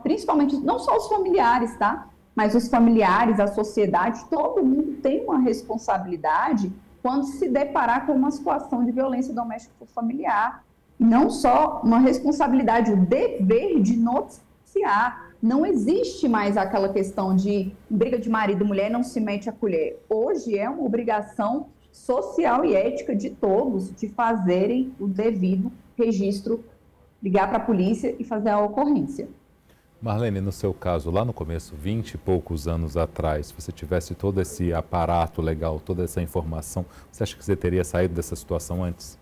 [SPEAKER 3] principalmente, não só os familiares, tá? mas os familiares, a sociedade, todo mundo tem uma responsabilidade quando se deparar com uma situação de violência doméstica familiar. Não só uma responsabilidade, o dever de noticiar. Não existe mais aquela questão de briga de marido e mulher não se mete a colher. Hoje é uma obrigação social e ética de todos de fazerem o devido registro, ligar para a polícia e fazer a ocorrência.
[SPEAKER 1] Marlene, no seu caso, lá no começo, 20 e poucos anos atrás, se você tivesse todo esse aparato legal, toda essa informação, você acha que você teria saído dessa situação antes?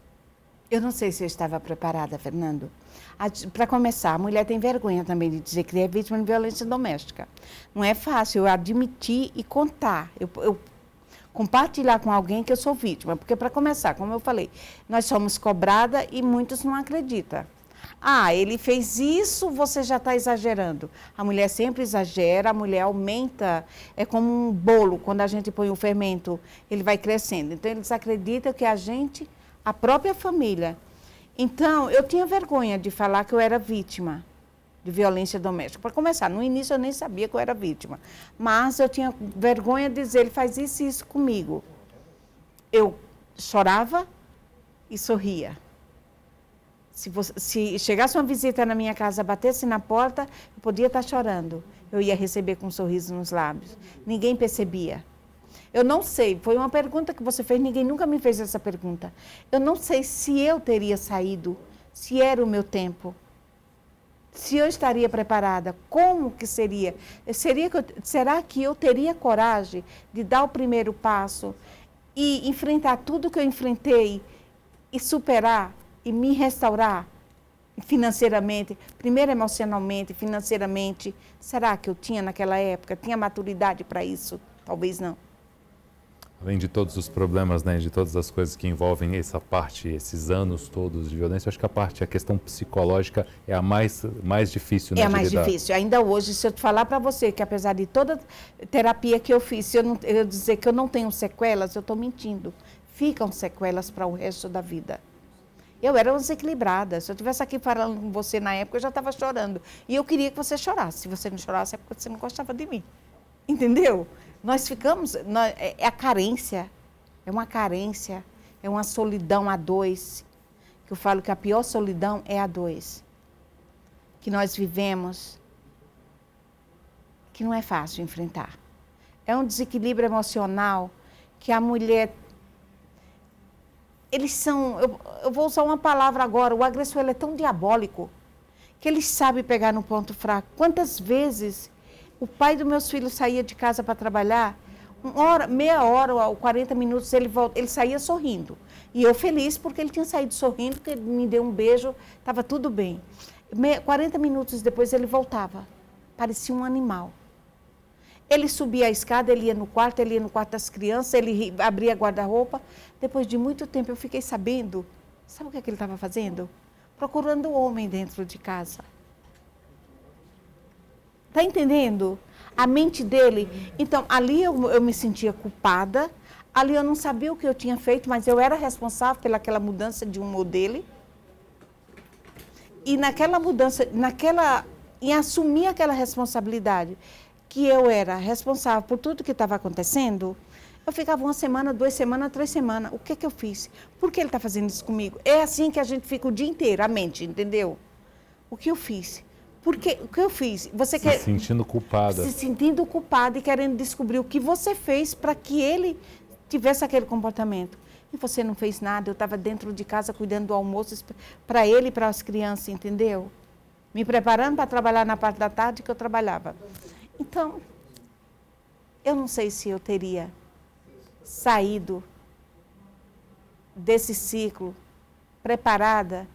[SPEAKER 2] Eu não sei se eu estava preparada, Fernando. Para começar, a mulher tem vergonha também de dizer que é vítima de violência doméstica. Não é fácil eu admitir e contar. Eu compartilhar com alguém que eu sou vítima. Porque, para começar, como eu falei, nós somos cobrada e muitos não acreditam. Ah, ele fez isso, você já está exagerando. A mulher sempre exagera, a mulher aumenta, é como um bolo, quando a gente põe o fermento, ele vai crescendo. Então, eles acreditam que a própria família. Então, eu tinha vergonha de falar que eu era vítima de violência doméstica. Para começar, no início eu nem sabia que eu era vítima, mas eu tinha vergonha de dizer, ele faz isso e isso comigo. Eu chorava e sorria. Se chegasse uma visita na minha casa, batesse na porta, eu podia estar chorando. Eu ia receber com um sorriso nos lábios. Ninguém percebia. Eu não sei, foi uma pergunta que você fez, ninguém nunca me fez essa pergunta. Eu não sei se eu teria saído, se era o meu tempo, se eu estaria preparada, como que seria? Será que eu teria coragem de dar o primeiro passo e enfrentar tudo que eu enfrentei e superar e me restaurar financeiramente, primeiro emocionalmente, financeiramente? Será que eu tinha naquela época? Tinha maturidade para isso? Talvez não.
[SPEAKER 1] Além de todos os problemas, né, de todas as coisas que envolvem essa parte, esses anos todos de violência, eu acho que a questão psicológica é a mais difícil, né,
[SPEAKER 2] É a mais difícil. Ainda hoje, se eu te falar para você que apesar de toda terapia que eu fiz, se eu dizer que eu não tenho sequelas, eu estou mentindo. Ficam sequelas para o resto da vida. Eu era desequilibrada. Se eu estivesse aqui falando com você na época, eu já estava chorando. E eu queria que você chorasse. Se você não chorasse, é porque você não gostava de mim. Entendeu? Nós ficamos... é a carência. É uma carência. É uma solidão a dois. Que eu falo que a pior solidão é a dois. Que nós vivemos. Que não é fácil enfrentar. É um desequilíbrio emocional que a mulher... Eles são, eu vou usar uma palavra agora, o agressor ele é tão diabólico que ele sabe pegar no ponto fraco. Quantas vezes o pai dos meus filhos saía de casa para trabalhar, meia hora ou 40 minutos ele saía sorrindo. E eu feliz porque ele tinha saído sorrindo, porque ele me deu um beijo, estava tudo bem. 40 minutos depois ele voltava, parecia um animal. Ele subia a escada, ele ia no quarto das crianças, ele abria guarda-roupa. Depois de muito tempo eu fiquei sabendo, sabe o que ele estava fazendo? Procurando o homem dentro de casa. Está entendendo? A mente dele. Então, ali eu me sentia culpada, ali eu não sabia o que eu tinha feito, mas eu era responsável pelaquela mudança de humor dele. E naquela mudança, em assumir aquela responsabilidade, que eu era responsável por tudo que estava acontecendo, eu ficava 1 semana, 2 semanas, 3 semanas. O que eu fiz? Por que ele está fazendo isso comigo? É assim que a gente fica o dia inteiro, a mente, entendeu? O que eu fiz? O que eu fiz? Você
[SPEAKER 1] se sentindo culpada.
[SPEAKER 2] Se sentindo culpada e querendo descobrir o que você fez para que ele tivesse aquele comportamento. E você não fez nada, eu estava dentro de casa cuidando do almoço para ele e para as crianças, entendeu? Me preparando para trabalhar na parte da tarde que eu trabalhava. Então, eu não sei se eu teria saído desse ciclo preparada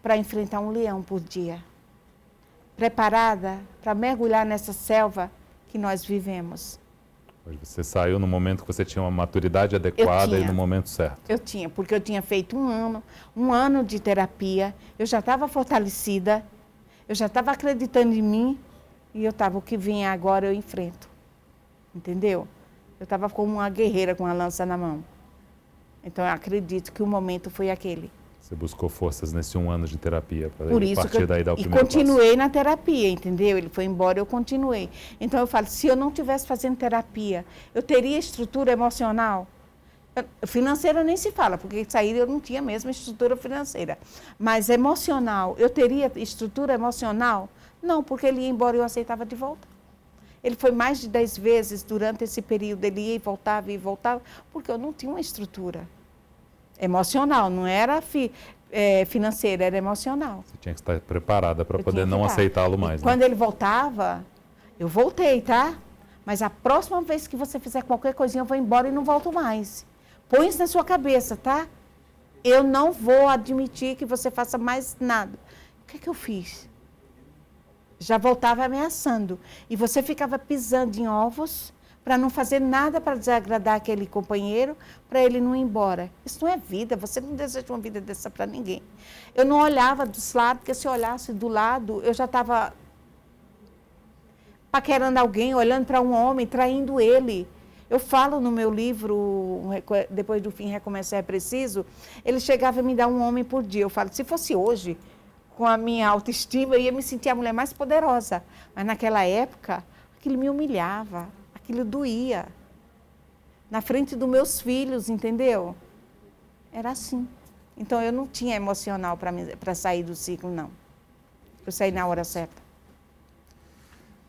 [SPEAKER 2] para enfrentar um leão por dia. Preparada para mergulhar nessa selva que nós vivemos.
[SPEAKER 1] Você saiu no momento que você tinha uma maturidade adequada e no momento certo.
[SPEAKER 2] Eu tinha, porque eu tinha feito um ano de terapia, eu já estava fortalecida, eu já estava acreditando em mim. E eu estava, o que vinha agora eu enfrento. Entendeu? Eu estava como uma guerreira com a lança na mão. Então eu acredito que o momento foi aquele.
[SPEAKER 1] Você buscou forças nesse 1 ano de terapia para
[SPEAKER 2] Por isso
[SPEAKER 1] partir daí dar o
[SPEAKER 2] e
[SPEAKER 1] primeiro
[SPEAKER 2] continuei na terapia, entendeu? Ele foi embora, eu continuei. Então eu falo, se eu não tivesse fazendo terapia, eu teria estrutura emocional? Financeira nem se fala, porque sair eu não tinha mesmo estrutura financeira. Mas emocional, eu teria estrutura emocional? Não, porque ele ia embora e eu aceitava de volta. Ele foi mais de 10 vezes durante esse período, ele ia e voltava, porque eu não tinha uma estrutura emocional, não era financeira, era emocional.
[SPEAKER 1] Você tinha que estar preparada para
[SPEAKER 2] Eu
[SPEAKER 1] poder
[SPEAKER 2] tinha que
[SPEAKER 1] não
[SPEAKER 2] estar.
[SPEAKER 1] aceitá-lo
[SPEAKER 2] E
[SPEAKER 1] mais.
[SPEAKER 2] quando
[SPEAKER 1] Né?
[SPEAKER 2] ele voltava, eu voltei, tá? Mas a próxima vez que você fizer qualquer coisinha, eu vou embora e não volto mais. Põe isso na sua cabeça, tá? Eu não vou admitir que você faça mais nada. O que é que eu fiz? Já voltava ameaçando. E você ficava pisando em ovos para não fazer nada para desagradar aquele companheiro, para ele não ir embora. Isso não é vida, você não deseja uma vida dessa para ninguém. Eu não olhava dos lados, porque se eu olhasse do lado, eu já estava paquerando alguém, olhando para um homem, traindo ele. Eu falo no meu livro, Depois do Fim, Recomeçar é Preciso, ele chegava a me dar um homem por dia. Eu falo, se fosse hoje, com a minha autoestima, eu ia me sentir a mulher mais poderosa. Mas naquela época, aquilo me humilhava, aquilo doía. Na frente dos meus filhos, entendeu? Era assim. Então, eu não tinha emocional para sair do ciclo, não. Eu saí na hora certa.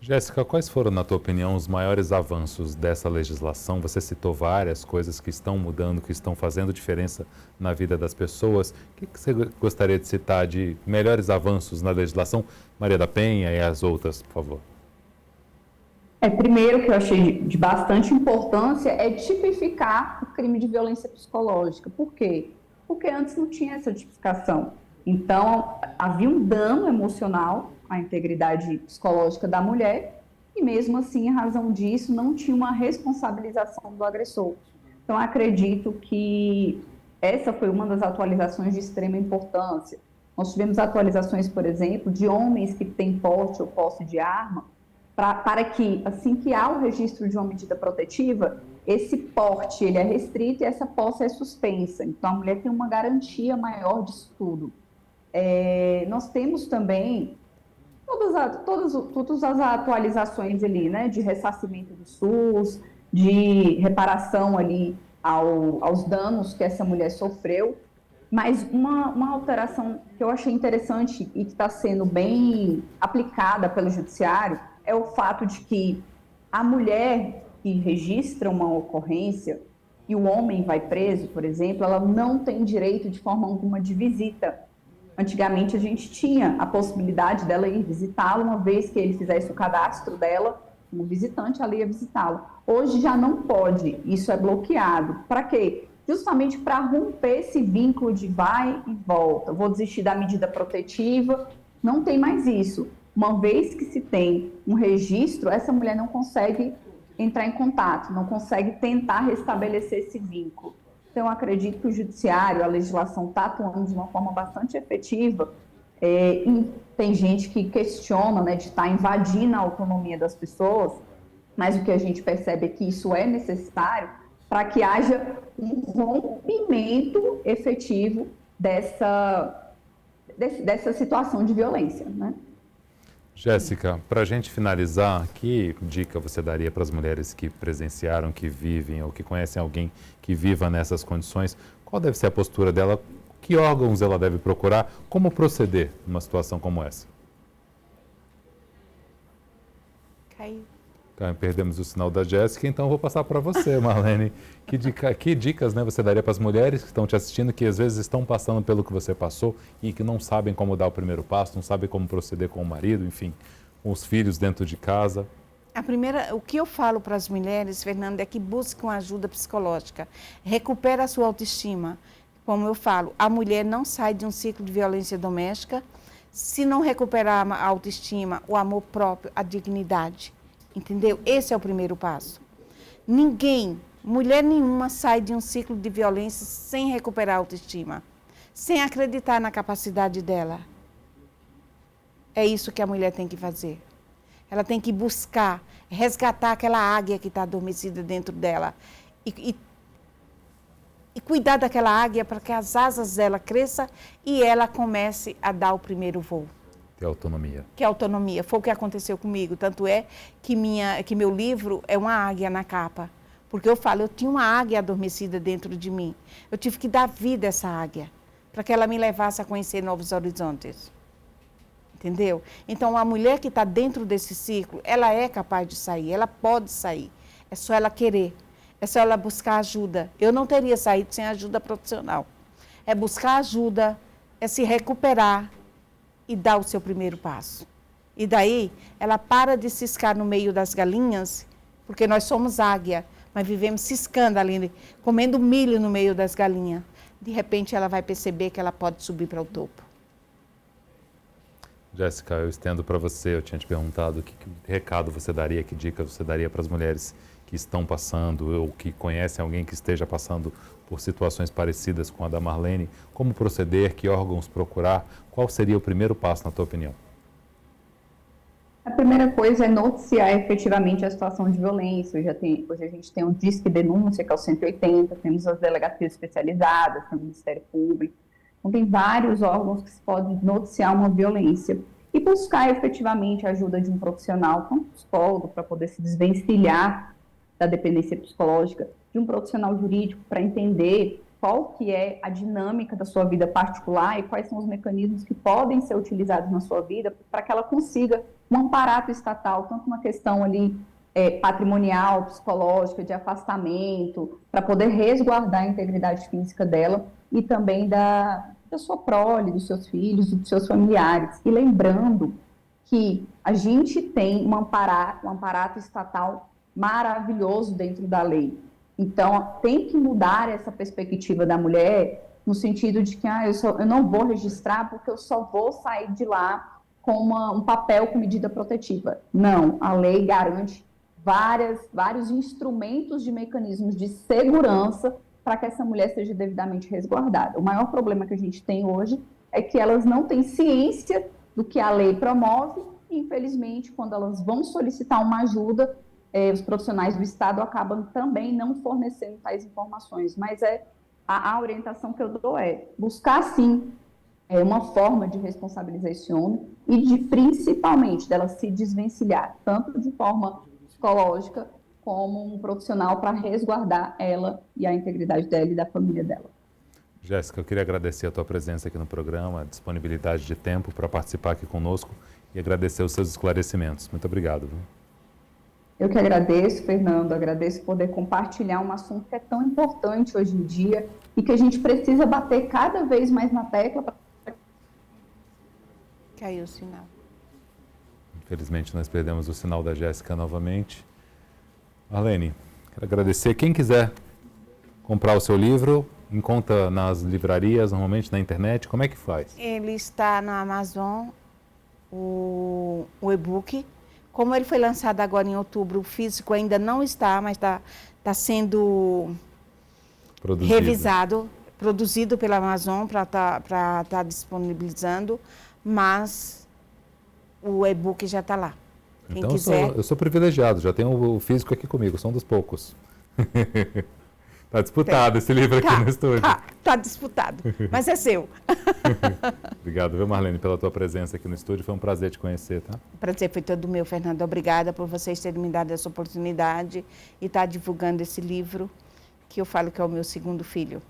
[SPEAKER 1] Jéssica, quais foram, na tua opinião, os maiores avanços dessa legislação? Você citou várias coisas que estão mudando, que estão fazendo diferença na vida das pessoas. O que você gostaria de citar de melhores avanços na legislação? Maria da Penha e as outras, por favor.
[SPEAKER 3] Primeiro, que eu achei de bastante importância é tipificar o crime de violência psicológica. Por quê? Porque antes não tinha essa tipificação. Então, havia um dano emocional à integridade psicológica da mulher e, mesmo assim, em razão disso, não tinha uma responsabilização do agressor. Então, acredito que essa foi uma das atualizações de extrema importância. Nós tivemos atualizações, por exemplo, de homens que têm porte ou posse de arma, para que, assim que há o registro de uma medida protetiva, esse porte ele é restrito e essa posse é suspensa. Então, a mulher tem uma garantia maior disso tudo. Nós temos também todas as atualizações ali, né, de ressarcimento do SUS, de reparação ali aos danos que essa mulher sofreu, mas uma alteração que eu achei interessante e que está sendo bem aplicada pelo judiciário é o fato de que a mulher que registra uma ocorrência e o homem vai preso, por exemplo, ela não tem direito de forma alguma de visita. Antigamente, a gente tinha a possibilidade dela ir visitá-lo, uma vez que ele fizesse o cadastro dela, como visitante, ela ia visitá-lo. Hoje já não pode, isso é bloqueado. Para quê? Justamente para romper esse vínculo de vai e volta. Vou desistir da medida protetiva, não tem mais isso. Uma vez que se tem um registro, essa mulher não consegue entrar em contato, não consegue tentar restabelecer esse vínculo. Então, eu acredito que o judiciário, a legislação está atuando de uma forma bastante efetiva. E tem gente que questiona, né, de estar invadindo a autonomia das pessoas, mas o que a gente percebe é que isso é necessário para que haja um rompimento efetivo dessa situação de violência, né?
[SPEAKER 1] Jéssica, para a gente finalizar, que dica você daria para as mulheres que presenciaram, que vivem ou que conhecem alguém que viva nessas condições? Qual deve ser a postura dela? Que órgãos ela deve procurar? Como proceder numa situação como essa?
[SPEAKER 2] Caiu.
[SPEAKER 1] Perdemos o sinal da Jéssica, então eu vou passar para você, Marlene. Que dicas, né, você daria para as mulheres que estão te assistindo, que às vezes estão passando pelo que você passou e que não sabem como dar o primeiro passo, não sabem como proceder com o marido, enfim, com os filhos dentro de casa?
[SPEAKER 2] O que eu falo para as mulheres, Fernanda, é que busquem ajuda psicológica. Recupera a sua autoestima. Como eu falo, a mulher não sai de um ciclo de violência doméstica se não recuperar a autoestima, o amor próprio, a dignidade. Entendeu? Esse é o primeiro passo. Ninguém, mulher nenhuma, sai de um ciclo de violência sem recuperar a autoestima, sem acreditar na capacidade dela. É isso que a mulher tem que fazer. Ela tem que buscar, resgatar aquela águia que está adormecida dentro dela e cuidar daquela águia para que as asas dela cresçam e ela comece a dar o primeiro voo.
[SPEAKER 1] Ter autonomia.
[SPEAKER 2] Que é autonomia. Foi o que aconteceu comigo. Tanto é que meu livro é uma águia na capa. Porque eu falo, eu tinha uma águia adormecida dentro de mim. Eu tive que dar vida a essa águia, para que ela me levasse a conhecer novos horizontes. Entendeu? Então, a mulher que está dentro desse ciclo, ela é capaz de sair, ela pode sair. É só ela querer, é só ela buscar ajuda. Eu não teria saído sem ajuda profissional. É buscar ajuda, é se recuperar e dar o seu primeiro passo. E daí, ela para de ciscar no meio das galinhas, porque nós somos águia, mas vivemos ciscando ali, comendo milho no meio das galinhas. De repente, ela vai perceber que ela pode subir para o topo.
[SPEAKER 1] Jéssica, eu estendo para você, eu tinha te perguntado que recado você daria, que dica você daria para as mulheres que estão passando ou que conhecem alguém que esteja passando por situações parecidas com a da Marlene, como proceder, que órgãos procurar, qual seria o primeiro passo na tua opinião?
[SPEAKER 3] A primeira coisa é noticiar efetivamente a situação de violência. Hoje a gente tem um Disque Denúncia, que é o 180, temos as delegacias especializadas, tem o Ministério Público. Então, tem vários órgãos que se podem noticiar uma violência e buscar efetivamente a ajuda de um profissional, como um psicólogo, para poder se desvencilhar da dependência psicológica, de um profissional jurídico para entender qual que é a dinâmica da sua vida particular e quais são os mecanismos que podem ser utilizados na sua vida para que ela consiga um amparato estatal, tanto uma questão ali patrimonial, psicológica, de afastamento, para poder resguardar a integridade física dela e também da sua prole, dos seus filhos e dos seus familiares. E lembrando que a gente tem um amparato estatal maravilhoso dentro da lei. Então, tem que mudar essa perspectiva da mulher no sentido de que eu não vou registrar porque eu só vou sair de lá com um papel com medida protetiva. Não, a lei garante vários instrumentos de mecanismos de segurança para que essa mulher seja devidamente resguardada. O maior problema que a gente tem hoje é que elas não têm ciência do que a lei promove e, infelizmente, quando elas vão solicitar uma ajuda, os profissionais do Estado acabam também não fornecendo tais informações. Mas a orientação que eu dou é buscar, sim, uma forma de responsabilizar esse homem e principalmente, dela se desvencilhar, tanto de forma psicológica, como um profissional para resguardar ela e a integridade dela e da família dela.
[SPEAKER 1] Jéssica, eu queria agradecer a tua presença aqui no programa, a disponibilidade de tempo para participar aqui conosco e agradecer os seus esclarecimentos. Muito obrigado. Viu?
[SPEAKER 3] Eu que agradeço, Fernando, agradeço poder compartilhar um assunto que é tão importante hoje em dia e que a gente precisa bater cada vez mais na tecla.
[SPEAKER 2] Caiu o sinal.
[SPEAKER 1] Infelizmente, nós perdemos o sinal da Jéssica novamente. Marlene, quero agradecer. Quem quiser comprar o seu livro, encontra nas livrarias, normalmente na internet, como é que faz?
[SPEAKER 2] Ele está na Amazon, o e-book. Como ele foi lançado agora em outubro, o físico ainda não está, mas está sendo revisado, produzido pela Amazon para estar disponibilizando, mas o e-book já está lá. Quem
[SPEAKER 1] Então
[SPEAKER 2] quiser.
[SPEAKER 1] eu sou privilegiado, já tenho o físico aqui comigo, sou um dos poucos. Está disputado esse livro aqui no estúdio.
[SPEAKER 2] Tá disputado, mas é seu.
[SPEAKER 1] Obrigado, viu, Marlene, pela tua presença aqui no estúdio. Foi um prazer te conhecer, tá?
[SPEAKER 2] O prazer foi todo meu, Fernando. Obrigada por vocês terem me dado essa oportunidade e estar divulgando esse livro, que eu falo que é o meu segundo filho.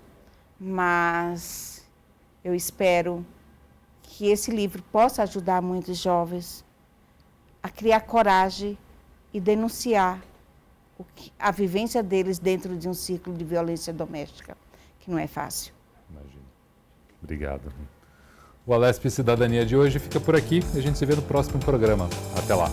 [SPEAKER 2] Mas eu espero que esse livro possa ajudar muitos jovens a criar coragem e denunciar a vivência deles dentro de um ciclo de violência doméstica, que não é fácil.
[SPEAKER 1] Imagino. Obrigado. O Alesp Cidadania de hoje fica por aqui. A gente se vê no próximo programa. Até lá.